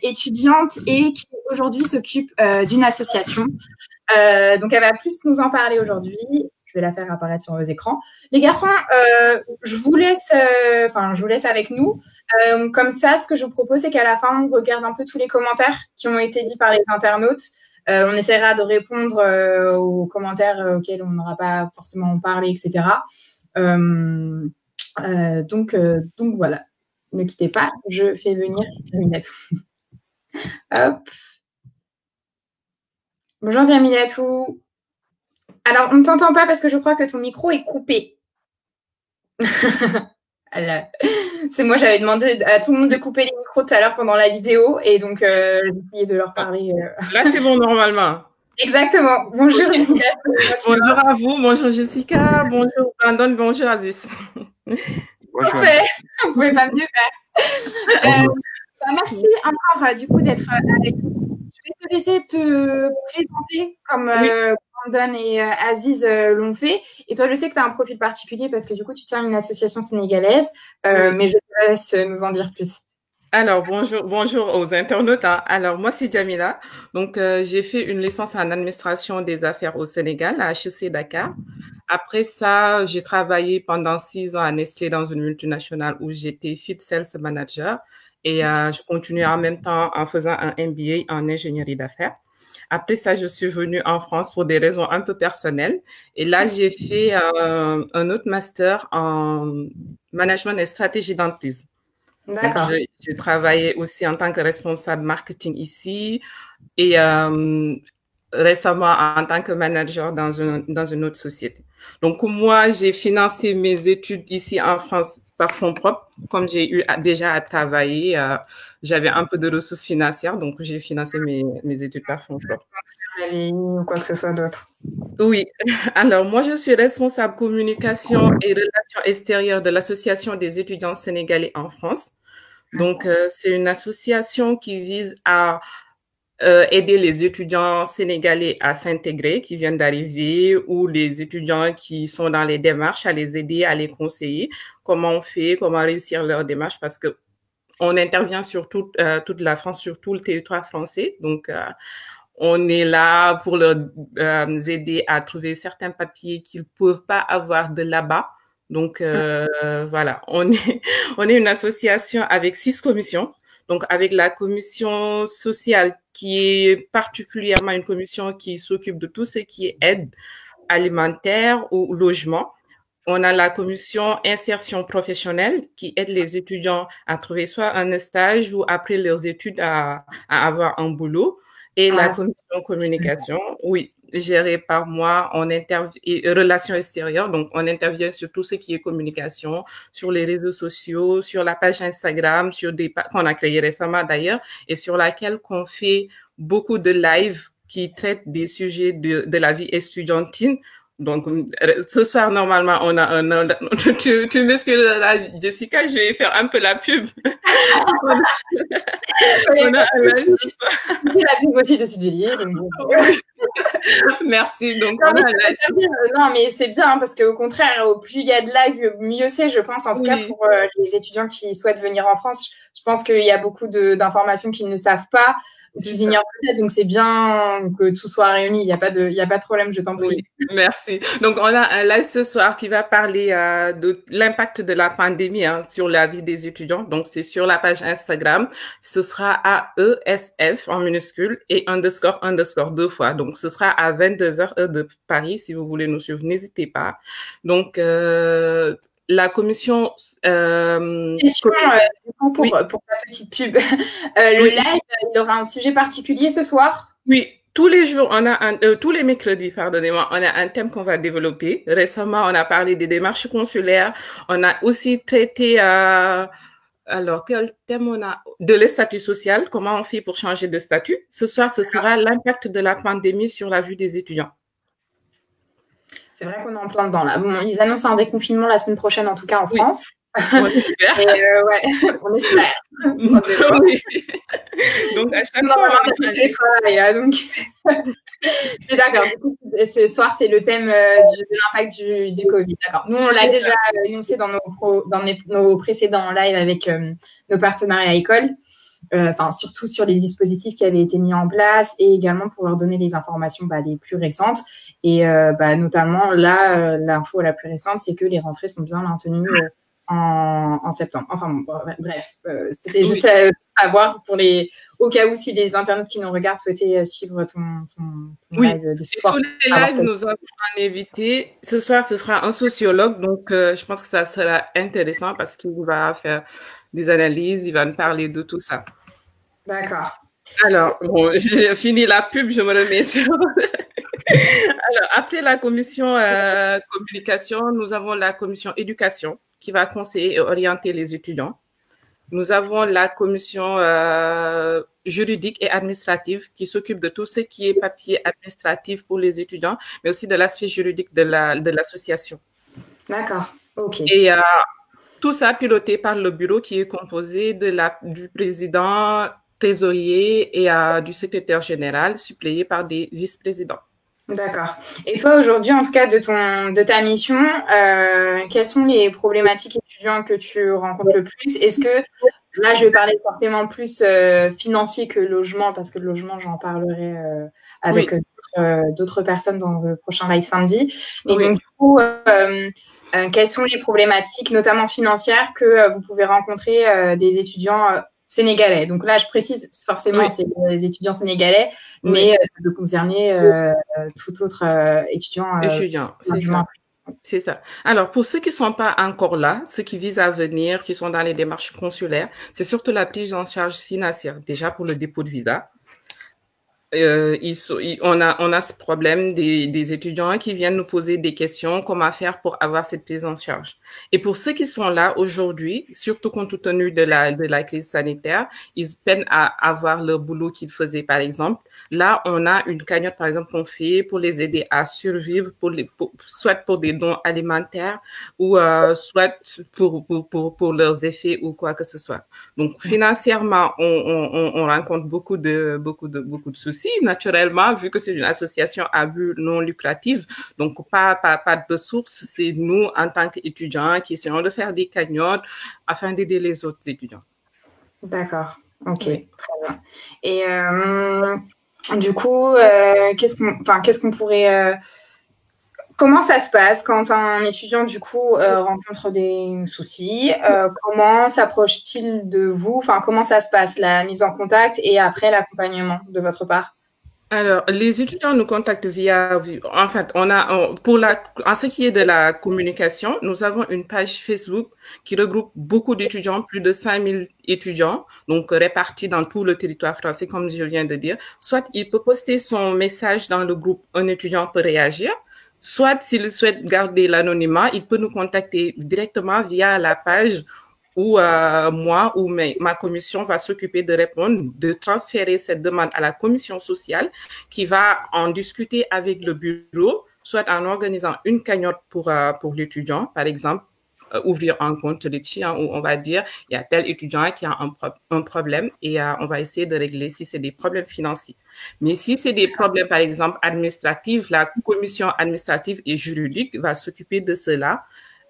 étudiante et qui aujourd'hui s'occupe d'une association. Donc, elle va plus nous en parler aujourd'hui. Je vais la faire apparaître sur vos écrans. Les garçons, je vous laisse avec nous. Comme ça, ce que je vous propose, c'est qu'à la fin, on regarde un peu tous les commentaires qui ont été dits par les internautes. On essaiera de répondre aux commentaires auxquels on n'aura pas forcément parlé, etc. Donc voilà. Ne quittez pas, je fais venir Diaminatou. Hop. Bonjour Diaminatou. Alors, on ne t'entend pas parce que je crois que ton micro est coupé. C'est moi, j'avais demandé à tout le monde de couper les micros tout à l'heure pendant la vidéo et donc j'ai essayé de leur parler. Là, c'est bon normalement. Exactement. Bonjour. Bonjour à vous, bonjour Jessica, bonjour Brandon, bonjour Aziz. Parfait. Vous ne pouvez pas mieux faire. Merci encore du coup d'être avec nous. Je vais te laisser te présenter comme Brandon et Aziz l'ont fait. Et toi, je sais que tu as un profil particulier parce que du coup, tu tiens une association sénégalaise. Mais je te laisse nous en dire plus. Alors, bonjour aux internautes. Alors, moi, c'est Jamila. Donc, j'ai fait une licence en administration des affaires au Sénégal, à HEC Dakar. Après ça, j'ai travaillé pendant 6 ans à Nestlé dans une multinationale où j'étais Field Sales Manager. Et je continue en même temps en faisant un MBA en ingénierie d'affaires. Après ça, je suis venue en France pour des raisons un peu personnelles. Et là, j'ai fait un autre master en management et stratégie d'entreprise. D'accord. Donc, j'ai travaillé aussi en tant que responsable marketing ici et récemment en tant que manager dans une autre société. Donc, moi, j'ai financé mes études ici en France par fonds propres. Comme j'ai eu déjà à travailler, j'avais un peu de ressources financières, donc j'ai financé mes études par fonds propres. Ou quoi que ce soit d'autre. Oui. Alors, moi, je suis responsable communication et relations extérieures de l'Association des étudiants sénégalais en France. Donc, c'est une association qui vise à aider les étudiants sénégalais à s'intégrer, qui viennent d'arriver, ou les étudiants qui sont dans les démarches, à les aider, à les conseiller, comment on fait, comment réussir leur démarche, parce que on intervient sur toute la France, sur tout le territoire français. Donc, on est là pour leur aider à trouver certains papiers qu'ils peuvent pas avoir de là-bas. Donc, voilà, on est une association avec 6 commissions. Donc, avec la commission sociale, qui est particulièrement une commission qui s'occupe de tout ce qui est aide alimentaire ou logement. On a la commission insertion professionnelle qui aide les étudiants à trouver soit un stage ou après leurs études à avoir un boulot. Et la commission communication, oui, gérée par moi, et relations extérieures. Donc, on intervient sur tout ce qui est communication, sur les réseaux sociaux, sur la page Instagram, qu'on a créée récemment d'ailleurs, et sur laquelle qu'on fait beaucoup de lives qui traitent des sujets de la vie estudiantine. Donc, ce soir, normalement, on a tu m'excuses là, Jessica, je vais faire un peu la pub. on a un live ce soir. La pub aussi de Sudelier. Merci. Donc, non, mais c'est bien, hein, parce qu'au contraire, au plus il y a de live, mieux c'est, je pense, en tout cas pour les étudiants qui souhaitent venir en France. Je pense qu'il y a beaucoup d'informations qu'ils ne savent pas, qu'ils ignorent peut-être, donc c'est bien que tout soit réuni. Il y a pas de problème, je t'en prie. Oui, merci. Donc, on a un live ce soir qui va parler de l'impact de la pandémie sur la vie des étudiants. Donc, c'est sur la page Instagram. Ce sera AESF en minuscule et underscore 2 fois. Donc, ce sera à 22h heure de Paris. Si vous voulez nous suivre, n'hésitez pas. Donc, la commission... Question, du coup, pour ta petite pub. Le live, il aura un sujet particulier ce soir? Oui, tous les jours, tous les mercredis, pardonnez-moi, on a un thème qu'on va développer. Récemment, on a parlé des démarches consulaires. On a aussi traité, alors, quel thème on a? De le statut social, comment on fait pour changer de statut. Ce soir, ce sera l'impact de la pandémie sur la vie des étudiants. C'est vrai qu'on est en plein dedans là. Bon, ils annoncent un déconfinement la semaine prochaine, en tout cas en France. On espère. On espère. Oui. Donc, à chaque fois, on a télétravail. Donc, c'est d'accord. Du coup, ce soir, c'est le thème de l'impact du Covid. D'accord. Nous, on l'a déjà énoncé dans nos précédents lives avec nos partenariats écoles. Surtout sur les dispositifs qui avaient été mis en place et également pour leur donner les informations les plus récentes. Et notamment, là, l'info la plus récente, c'est que les rentrées sont bien maintenues en septembre. Enfin bon, bref, c'était juste à savoir au cas où si les internautes qui nous regardent souhaitaient suivre ton live de ce soir. Tous les lives, nous avons un invité. Ce soir, ce sera un sociologue, donc je pense que ça sera intéressant parce qu'il va faire des analyses, il va nous parler de tout ça. D'accord. Alors, bon, j'ai fini la pub, je me remets sur... Alors, après la commission communication, nous avons la commission éducation qui va conseiller et orienter les étudiants. Nous avons la commission juridique et administrative qui s'occupe de tout ce qui est papier administratif pour les étudiants, mais aussi de l'aspect juridique de l'association. D'accord, ok. Et tout ça piloté par le bureau qui est composé du président, trésorier et du secrétaire général, suppléé par des vice-présidents. D'accord. Et toi, aujourd'hui, en tout cas, de ta mission, quelles sont les problématiques étudiantes que tu rencontres le plus? Est-ce que, là, je vais parler forcément plus financier que logement, parce que le logement, j'en parlerai avec d'autres personnes dans le prochain live samedi. Mais donc, du coup, quelles sont les problématiques, notamment financières, que vous pouvez rencontrer des étudiants sénégalais? Donc là, je précise, forcément, c'est les étudiants sénégalais, mais ça peut concerner tout autre étudiant. C'est ça. Alors, pour ceux qui ne sont pas encore là, ceux qui visent à venir, qui sont dans les démarches consulaires, c'est surtout la prise en charge financière, déjà pour le dépôt de visa. on a ce problème des étudiants qui viennent nous poser des questions, comment faire pour avoir cette prise en charge. Et pour ceux qui sont là aujourd'hui, surtout compte tenu de la crise sanitaire, ils peinent à avoir le boulot qu'ils faisaient, par exemple. Là, on a une cagnotte, par exemple, qu'on fait pour les aider à survivre, soit pour des dons alimentaires ou soit pour leurs effets ou quoi que ce soit. Donc, financièrement, on rencontre beaucoup de soucis, naturellement, vu que c'est une association à but non lucratif. Donc, pas de ressources. C'est nous, en tant qu'étudiants, qui essayons de faire des cagnottes afin d'aider les autres étudiants. D'accord. Ok. Oui. Très bien. Et du coup, qu'est-ce qu'on pourrait... Comment ça se passe quand un étudiant, du coup, rencontre des soucis? Comment s'approche-t-il de vous? Enfin, comment ça se passe, la mise en contact et après l'accompagnement de votre part? Alors, les étudiants nous contactent en fait, en ce qui est de la communication, nous avons une page Facebook qui regroupe beaucoup d'étudiants, plus de 5000 étudiants, donc répartis dans tout le territoire français, comme je viens de dire. Soit il peut poster son message dans le groupe, un étudiant peut réagir. Soit s'il souhaite garder l'anonymat, il peut nous contacter directement via la page où moi ou ma commission va s'occuper de répondre, de transférer cette demande à la commission sociale qui va en discuter avec le bureau, soit en organisant une cagnotte pour l'étudiant, par exemple, ouvrir un compte litchi, où on va dire il y a tel étudiant qui a un problème et on va essayer de régler si c'est des problèmes financiers. Mais si c'est des problèmes, par exemple, administratifs, la commission administrative et juridique va s'occuper de cela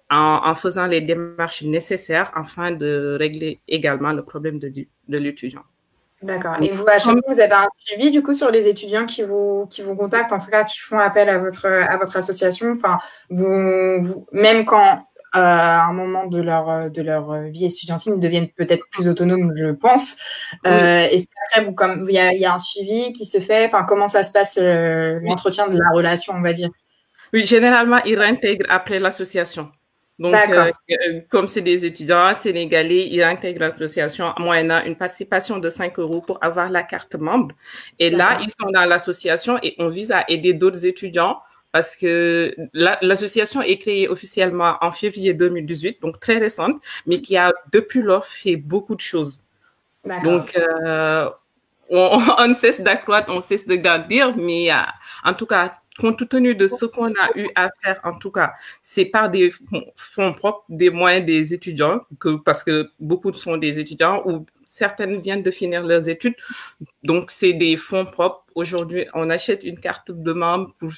en faisant les démarches nécessaires afin de régler également le problème de l'étudiant. D'accord. Et vous, à chaque fois, vous avez un suivi du coup sur les étudiants qui vous contactent, en tout cas qui font appel à votre association. Enfin, même quand à un moment de leur vie estudiantine, ils deviennent peut-être plus autonomes, je pense. Oui. Est-ce qu'après, il y a un suivi qui se fait? Enfin, comment ça se passe l'entretien de la relation, on va dire? Oui, généralement, ils réintègrent après l'association. Donc, comme c'est des étudiants sénégalais, ils intègrent l'association moyennant une participation de 5 € pour avoir la carte membre. Et là, ils sont dans l'association et on vise à aider d'autres étudiants parce que l'association est créée officiellement en février 2018, donc très récente, mais qui a depuis lors fait beaucoup de choses. Donc, on ne cesse d'accroître, on ne cesse de grandir, mais en tout cas, compte tenu de ce qu'on a eu à faire, en tout cas, c'est par des fonds propres, des moyens des étudiants, parce que beaucoup sont des étudiants ou certaines viennent de finir leurs études. Donc, c'est des fonds propres. Aujourd'hui, on achète une carte de membre pour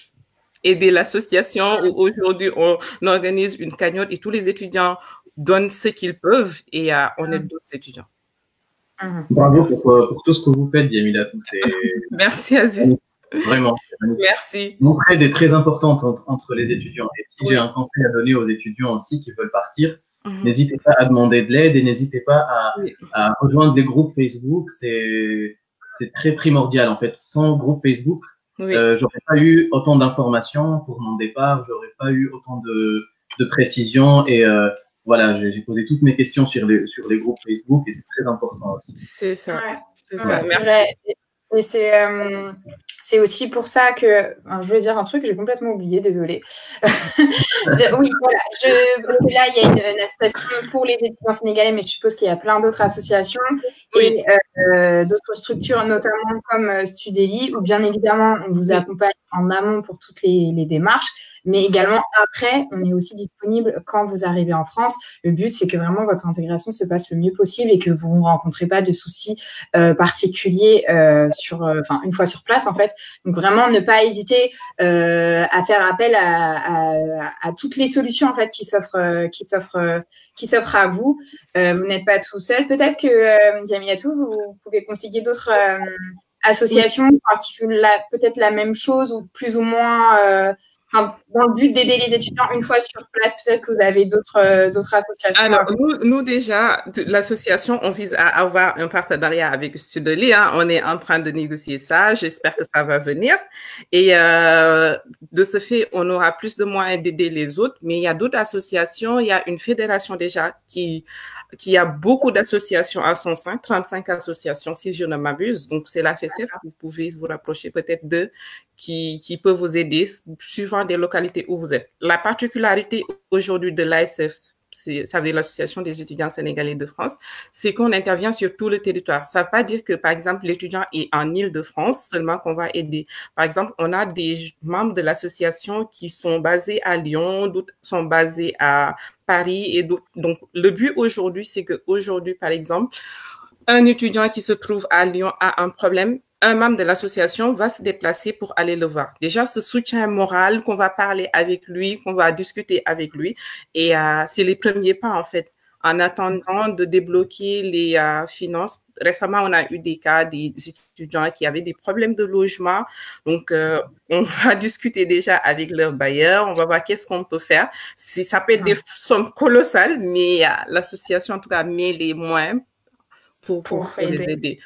aider l'association. Aujourd'hui, on organise une cagnotte et tous les étudiants donnent ce qu'ils peuvent et on aide d'autres étudiants. Bravo pour tout ce que vous faites, Yamila. Merci, Aziz. Vraiment. Merci. L'entraide est très importante entre les étudiants. Et si j'ai un conseil à donner aux étudiants aussi qui veulent partir, n'hésitez pas à demander de l'aide et n'hésitez pas à rejoindre les groupes Facebook. C'est très primordial. En fait, sans groupe Facebook, j'aurais pas eu autant d'informations pour mon départ, j'aurais pas eu autant de précisions et voilà, j'ai posé toutes mes questions sur les groupes Facebook et c'est très important aussi. C'est ça. Ouais. C'est ça. Merci. Et c'est aussi pour ça que, je voulais dire un truc, j'ai complètement oublié, désolée. Oui, voilà, parce que là, il y a une association pour les étudiants sénégalais, mais je suppose qu'il y a plein d'autres associations et d'autres structures, notamment comme Studeli, où bien évidemment, on vous accompagne en amont pour toutes les démarches, mais également après, on est aussi disponible quand vous arrivez en France. Le but, c'est que vraiment votre intégration se passe le mieux possible et que vous ne rencontrez pas de soucis particuliers une fois sur place, en fait. Donc vraiment, ne pas hésiter à faire appel à toutes les solutions en fait qui s'offrent à vous. Vous n'êtes pas tout seul. Peut-être que Jamilatou, vous pouvez conseiller d'autres associations qui font peut-être la même chose ou plus ou moins dans le but d'aider les étudiants une fois sur place. Peut-être que vous avez d'autres associations. Alors, nous déjà, l'association, on vise à avoir un partenariat avec Studeli. On est en train de négocier ça. J'espère que ça va venir. Et de ce fait, on aura plus de moyens d'aider les autres. Mais il y a d'autres associations. Il y a une fédération déjà qui qui a beaucoup d'associations à son sein, 35 associations si je ne m'abuse. Donc, c'est la FSF, vous pouvez vous rapprocher peut-être d'eux qui peuvent vous aider suivant des localités où vous êtes. La particularité aujourd'hui de l'ASF, ça veut dire l'Association des étudiants sénégalais de France, c'est qu'on intervient sur tout le territoire. Ça ne veut pas dire que, par exemple, l'étudiant est en Île-de-France, seulement qu'on va aider. Par exemple, on a des membres de l'association qui sont basés à Lyon, d'autres sont basés à Paris et d'autres. Donc, le but aujourd'hui, c'est qu'aujourd'hui, par exemple, un étudiant qui se trouve à Lyon a un problème, un membre de l'association va se déplacer pour aller le voir. Déjà, ce soutien moral qu'on va parler avec lui, qu'on va discuter avec lui, et c'est les premiers pas, en fait, en attendant de débloquer les finances. Récemment, on a eu des cas des étudiants qui avaient des problèmes de logement. Donc, on va discuter déjà avec leur bailleur. On va voir qu'est-ce qu'on peut faire. Ça peut être des sommes colossales, mais l'association, en tout cas, met les moyens pour les aider.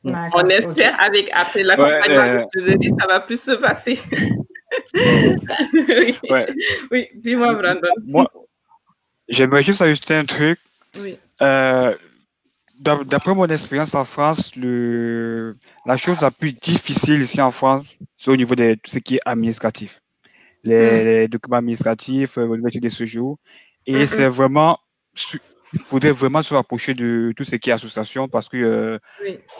On espère après l'accompagnement que je vous ai dit, ça va plus se passer. Oui, dis-moi, Brandon. Moi, j'aimerais juste ajouter un truc. Oui. D'après mon expérience en France, la chose la plus difficile ici en France, c'est au niveau de tout ce qui est administratif. Les documents administratifs, l'ouverture des séjours. Et c'est vraiment... Il faudrait vraiment se rapprocher de tout ce qui est association parce que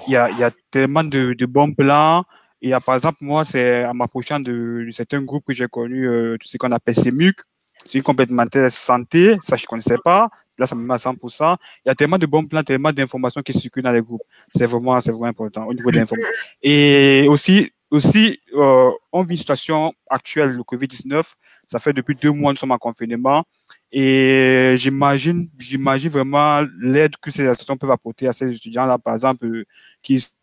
il y a tellement de bons plans. Et par exemple, moi, c'est en m'approchant de certains groupes que j'ai connus, tout ce qu'on appelle CEMUC, c'est une complémentaire santé, ça je ne connaissais pas, là ça me met à 100%. Il y a tellement de bons plans, tellement d'informations qui circulent dans les groupes. C'est vraiment important au niveau de l'information. Et aussi, on vit une situation actuelle, le Covid-19, ça fait depuis 2 mois que nous sommes en confinement. Et j'imagine vraiment l'aide que ces associations peuvent apporter à ces étudiants-là, par exemple,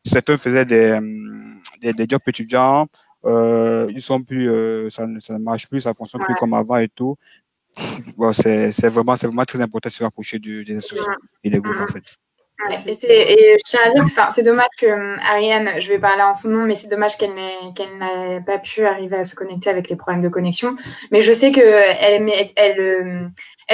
certains faisaient des jobs étudiants, ils sont plus, ça ne marche plus, ça fonctionne plus comme avant et tout. Bon, c'est vraiment très important de se rapprocher des associations et des groupes, en fait. Ouais, et je tiens à dire que c'est dommage que Ariane, je vais parler en son nom, mais c'est dommage qu'elle n'ait pas pu arriver à se connecter avec les problèmes de connexion. Mais je sais qu'elle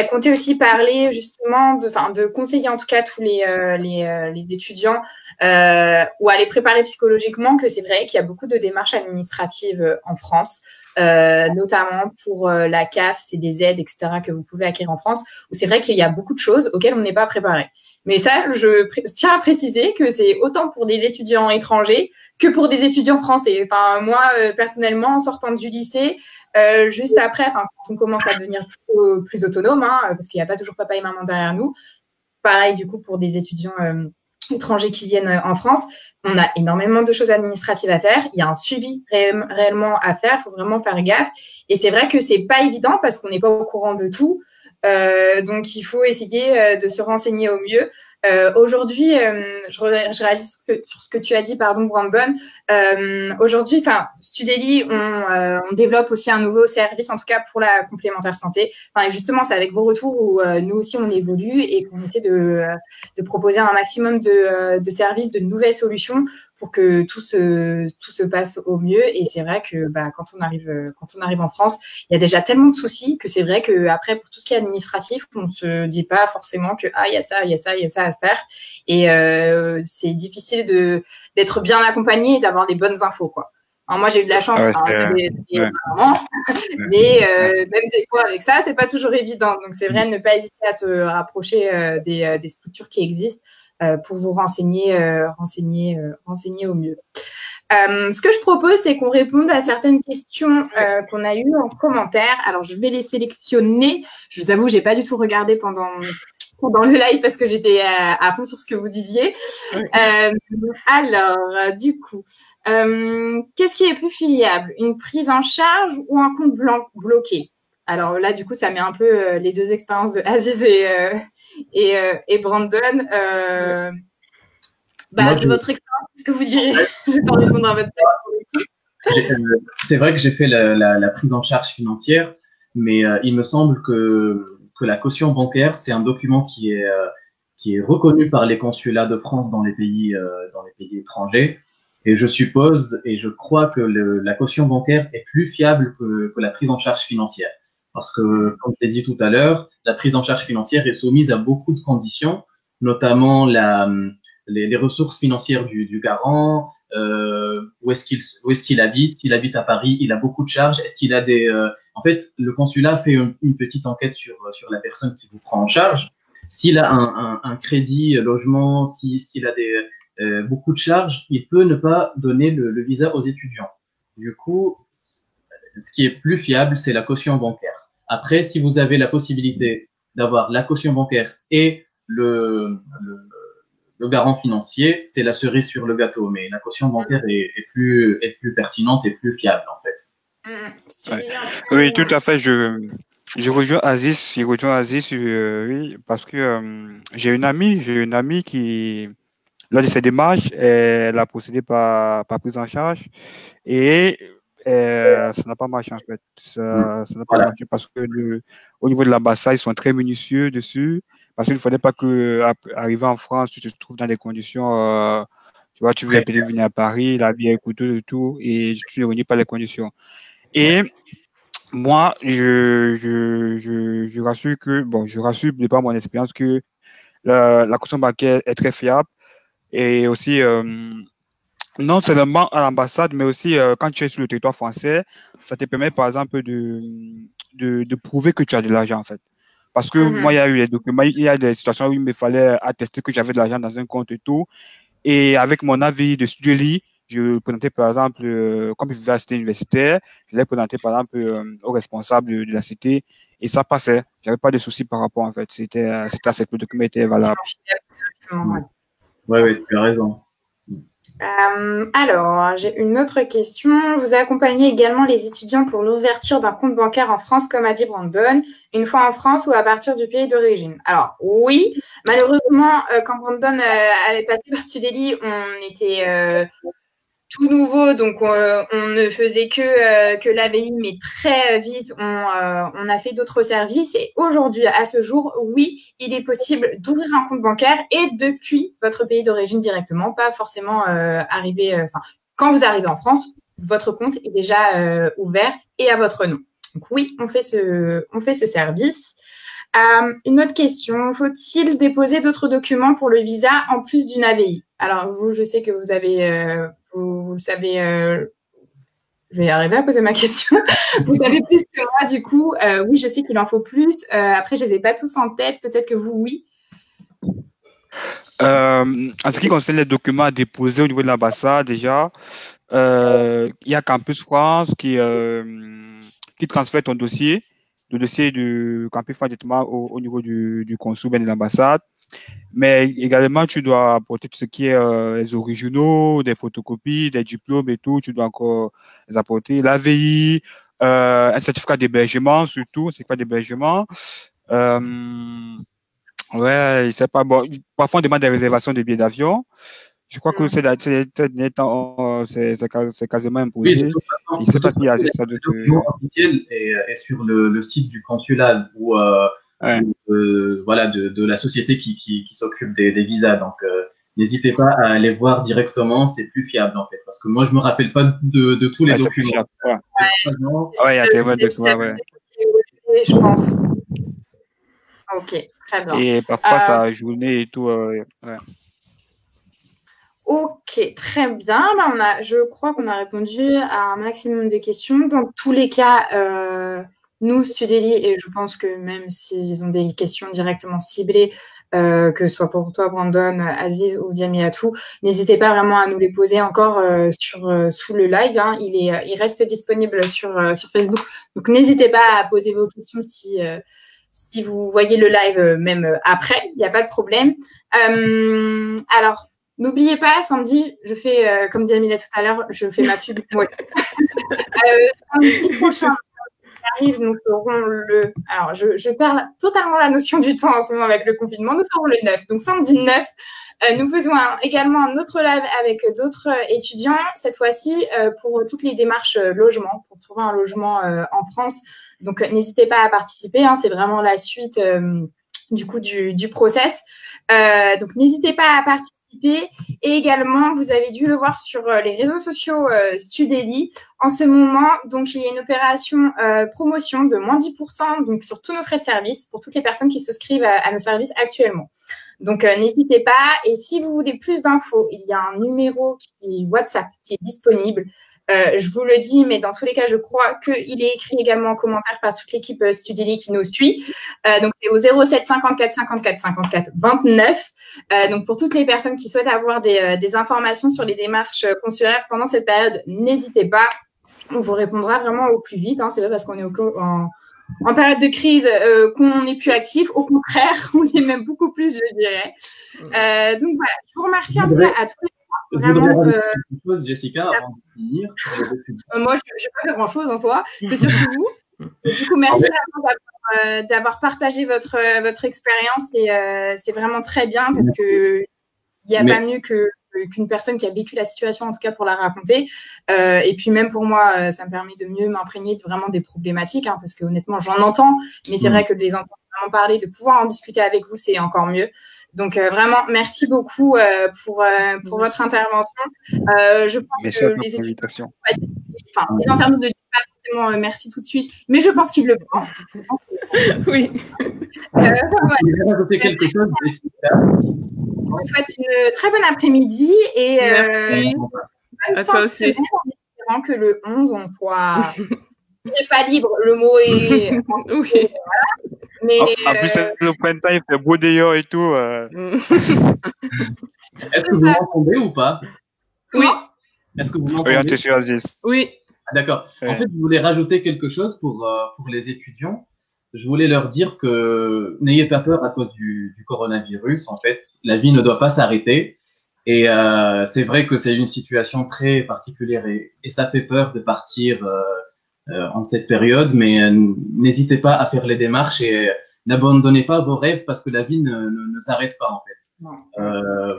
comptait aussi parler justement de conseiller en tout cas tous les étudiants ou à les préparer psychologiquement, que c'est vrai qu'il y a beaucoup de démarches administratives en France. Notamment pour la CAF, c'est des aides, etc., que vous pouvez acquérir en France, où c'est vrai qu'il y a beaucoup de choses auxquelles on n'est pas préparé. Mais ça, je tiens à préciser que c'est autant pour des étudiants étrangers que pour des étudiants français. Enfin, moi, personnellement, en sortant du lycée, juste après, quand on commence à devenir plus autonome, parce qu'il n'y a pas toujours papa et maman derrière nous, pareil, du coup, pour des étudiants étrangers qui viennent en France, on a énormément de choses administratives à faire. Il y a un suivi réellement à faire. Il faut vraiment faire gaffe. Et c'est vrai que c'est pas évident parce qu'on n'est pas au courant de tout. Donc, il faut essayer de se renseigner au mieux. Aujourd'hui, je réagis sur ce que tu as dit, pardon, Brandon. Aujourd'hui, Studeli, on développe aussi un nouveau service, en tout cas pour la complémentaire santé. Et justement, c'est avec vos retours où nous aussi on évolue et qu'on essaie de proposer un maximum de services, de nouvelles solutions pour que tout se passe au mieux. Et c'est vrai que quand on arrive en France, il y a déjà tellement de soucis que c'est vrai que après pour tout ce qui est administratif, on se dit pas forcément que il y a ça à faire. Et c'est difficile d'être bien accompagné et d'avoir les bonnes infos, quoi. Alors moi j'ai eu de la chance, mais même des fois avec ça, c'est pas toujours évident. Donc c'est vrai, ne pas hésiter à se rapprocher des structures qui existent. Pour vous renseigner au mieux. Ce que je propose, c'est qu'on réponde à certaines questions qu'on a eues en commentaire. Alors, je vais les sélectionner. Je vous avoue, j'ai pas du tout regardé pendant le live parce que j'étais à fond sur ce que vous disiez. Oui. Alors, du coup, qu'est-ce qui est plus fiable, une prise en charge ou un compte bloqué? Alors là, du coup, ça met un peu les deux expériences de Aziz et Brandon. De votre expérience, qu'est-ce que vous direz? Je vais pas répondre à votre question. C'est vrai que j'ai fait la prise en charge financière, mais il me semble que la caution bancaire, c'est un document qui est reconnu par les consulats de France dans les pays étrangers. Et je suppose et je crois que la caution bancaire est plus fiable que la prise en charge financière. Parce que, comme je l'ai dit tout à l'heure, la prise en charge financière est soumise à beaucoup de conditions, notamment les ressources financières du garant, où est-ce qu'il habite. S'il habite à Paris, il a beaucoup de charges. Est-ce qu'il a en fait, le consulat fait une petite enquête sur la personne qui vous prend en charge. S'il a un crédit logement, s'il a beaucoup de charges, il peut ne pas donner le visa aux étudiants. Du coup, ce qui est plus fiable, c'est la caution bancaire. Après, si vous avez la possibilité d'avoir la caution bancaire et le garant financier, c'est la cerise sur le gâteau. Mais la caution bancaire est plus pertinente et plus fiable, en fait. Ouais. Oui, tout à fait. Je rejoins Aziz. Oui, parce que j'ai une amie qui, lors de ses démarches, elle a procédé par prise en charge et ça n'a pas marché en fait. Ça n'a pas marché parce que au niveau de l'ambassade, ils sont très minutieux dessus. Parce qu'il ne fallait pas que, arrivé en France, tu te trouves dans des conditions, tu vois, tu veux peut-être venir à Paris, la vie est coûteuse et tout, et tu ne réunis pas les conditions. Et moi, je rassure je rassure de par mon expérience que la caution bancaire est très fiable et aussi, non seulement à l'ambassade, mais aussi quand tu es sur le territoire français, ça te permet par exemple de prouver que tu as de l'argent en fait. Parce que moi, il y a eu des documents, il y a des situations où il me fallait attester que j'avais de l'argent dans un compte et tout. Et avec mon avis de studieli, je présentais par exemple, comme je vivais à la cité universitaire, je l'ai présenté par exemple au responsable de la cité et ça passait. J'avais pas de soucis par rapport en fait. C'était assez peu, le document était valable. Oui, tu as raison. Alors, j'ai une autre question. Vous accompagnez également les étudiants pour l'ouverture d'un compte bancaire en France, comme a dit Brandon, une fois en France ou à partir du pays d'origine. Alors, oui, malheureusement, quand Brandon avait passé par Studeli, on était tout nouveau, donc on ne faisait que l'AVI, mais très vite, on a fait d'autres services. Et aujourd'hui, à ce jour, oui, il est possible d'ouvrir un compte bancaire et depuis votre pays d'origine directement, pas forcément quand vous arrivez en France, votre compte est déjà ouvert et à votre nom. Donc oui, on fait ce service. Une autre question, faut-il déposer d'autres documents pour le visa en plus d'une AVI? Alors vous, je sais que vous avez, vous le savez, je vais arriver à poser ma question. Vous savez plus que moi, du coup. Oui, je sais qu'il en faut plus. Après, je ne les ai pas tous en tête. Peut-être que vous, oui. En ce qui concerne les documents à déposer au niveau de l'ambassade, déjà, il y a Campus France qui transfère ton dossier, le dossier du Campus France directement au niveau du consul de l'ambassade. Mais également, tu dois apporter tout ce qui est les originaux, des photocopies, des diplômes et tout. Tu dois encore les apporter. L'AVI, un certificat d'hébergement, surtout, certificat d'hébergement. Ouais, c'est pas bon. Parfois, on demande des réservations de billets d'avion. Je crois que c'est quasiment imposé. Oui, de toute façon, il ne sait pas qui a ça le document officiel est sur le site du consulat ou voilà, de la société qui s'occupe des visas. Donc, n'hésitez pas à aller voir directement, c'est plus fiable en fait. Parce que moi, je me rappelle pas de tous les documents. Ouais, il y a tellement de documents, ouais. Je pense. Ok, très bien. Et parfois, ta journée et tout, ouais. Ok, très bien. Je crois qu'on a répondu à un maximum de questions. Dans tous les cas, nous, Studeli, et je pense que même s'ils ont des questions directement ciblées, que ce soit pour toi, Brandon, Aziz ou Diamilatou, n'hésitez pas vraiment à nous les poser encore sous le live. Hein. Il reste disponible sur Facebook. Donc, n'hésitez pas à poser vos questions si vous voyez le live même après. Il n'y a pas de problème. Alors, n'oubliez pas, samedi, je fais, comme dit Amina tout à l'heure, je fais ma pub. Ouais. Samedi prochain, arrive, nous ferons alors, je perds totalement la notion du temps en ce moment avec le confinement. Nous serons le 9. Donc, samedi 9, nous faisons également un autre live avec d'autres étudiants, cette fois-ci pour toutes les démarches logement, pour trouver un logement en France. Donc, n'hésitez pas à participer. Hein, c'est vraiment la suite du process. Donc, n'hésitez pas à participer. participer. Et également, vous avez dû le voir sur les réseaux sociaux Studeli. En ce moment, donc, il y a une opération promotion de moins 10% donc, sur tous nos frais de service pour toutes les personnes qui souscrivent à nos services actuellement. Donc, n'hésitez pas. Et si vous voulez plus d'infos, il y a un numéro WhatsApp qui est disponible. Je vous le dis, mais dans tous les cas, je crois qu'il est écrit également en commentaire par toute l'équipe Studeli qui nous suit. Donc, c'est au 07 54 54 54 29. Donc, pour toutes les personnes qui souhaitent avoir des informations sur les démarches consulaires pendant cette période, n'hésitez pas. On vous répondra vraiment au plus vite. Hein. C'est pas parce qu'on est en période de crise qu'on est plus actif. Au contraire, on est même beaucoup plus, je dirais. Donc, voilà. Je vous remercie en tout cas à tous les vraiment, quelque chose, Jessica, avant de finir. Moi, je ne vais pas faire grand-chose en soi. C'est surtout vous. Du coup, merci d'avoir partagé votre expérience. C'est vraiment très bien parce qu'il n'y a pas mieux qu'une personne qui a vécu la situation, en tout cas pour la raconter. Et puis même pour moi, ça me permet de mieux m'imprégner vraiment des problématiques, hein, parce que honnêtement, j'en entends. Mais c'est vrai que de les entendre vraiment parler, de pouvoir en discuter avec vous, c'est encore mieux. Donc, vraiment, merci beaucoup pour votre intervention. Je pense que les étudiants, les internautes ne disent pas forcément merci tout de suite, mais je pense qu'ils le pensent. Oui. Voilà. Je vous souhaite une très bonne après-midi et bonne fin de semaine en espérant que le 11, on soit pas libre. Le mot est... Oui. Voilà. Mais, en plus, le printemps, il fait beau dehors et tout. Est-ce que vous m'entendez ou pas? Oui. Est-ce que vous m'entendez? Oui. Ah, d'accord. En fait, je voulais rajouter quelque chose pour les étudiants. Je voulais leur dire que n'ayez pas peur à cause du coronavirus. En fait, la vie ne doit pas s'arrêter. Et c'est vrai que c'est une situation très particulière et ça fait peur de partir en cette période, mais n'hésitez pas à faire les démarches et n'abandonnez pas vos rêves parce que la vie ne s'arrête pas en fait.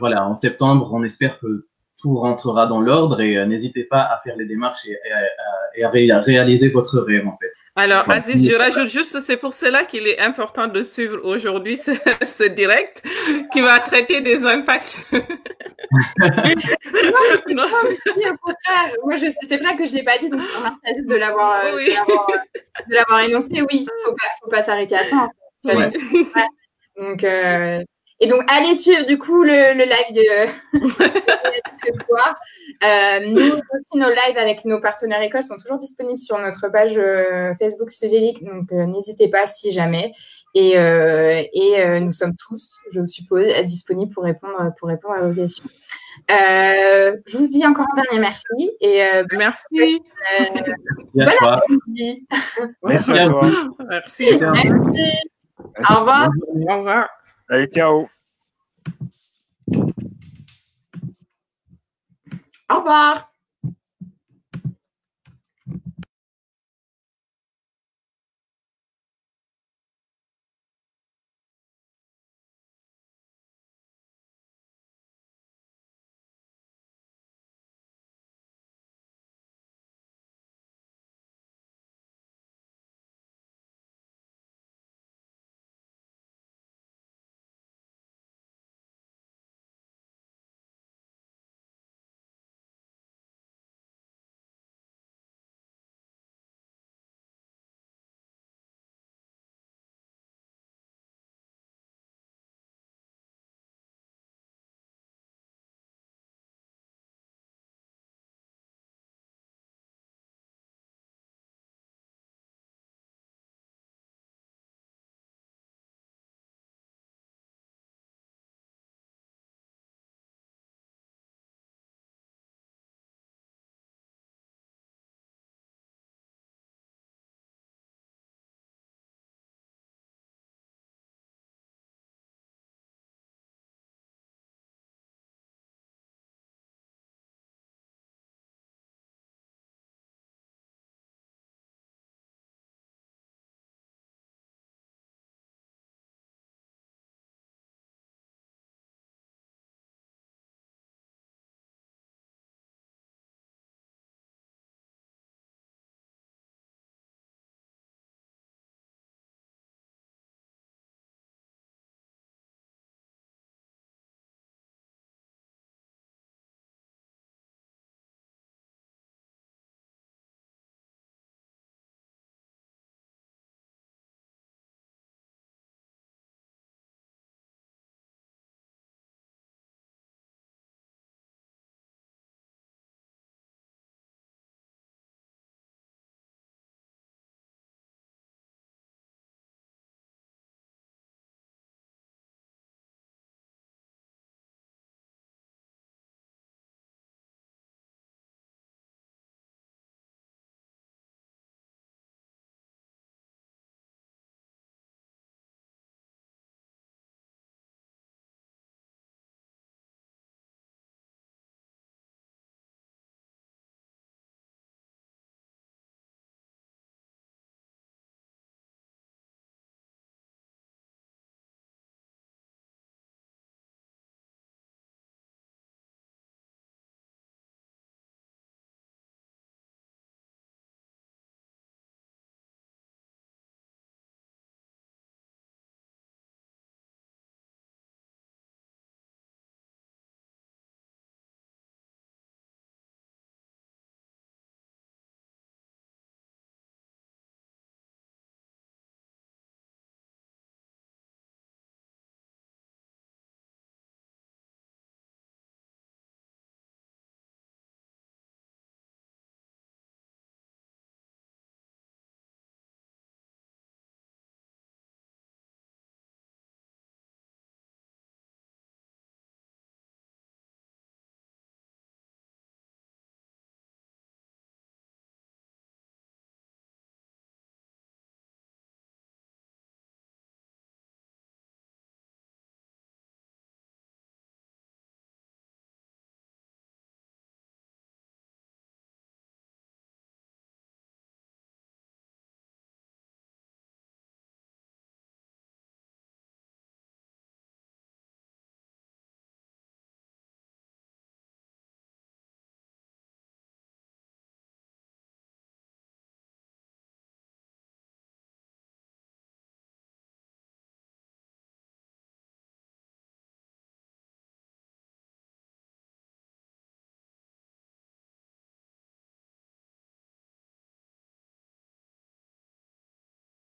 Voilà, en septembre, on espère que tout rentrera dans l'ordre et n'hésitez pas à faire les démarches et à réaliser votre rêve en fait. Alors, voilà. Aziz, je rajoute juste, c'est pour cela qu'il est important de suivre aujourd'hui ce direct qui va traiter des impacts. Non, au contraire. Moi, c'est vrai que je l'ai pas dit, donc je remercie Aziz de l'avoir énoncé. Oui, faut pas s'arrêter à ça. Ouais. Donc, et donc, allez suivre du coup le live de ce soir. Nous aussi, nos lives avec nos partenaires écoles sont toujours disponibles sur notre page Facebook Studeli, donc n'hésitez pas si jamais. Et nous sommes tous, je suppose, disponibles pour répondre à vos questions. Je vous dis encore un dernier merci. Et, merci. Bon après-midi. Merci à toi. Merci. Merci. Au revoir. Au revoir. Allez, ciao. Au revoir.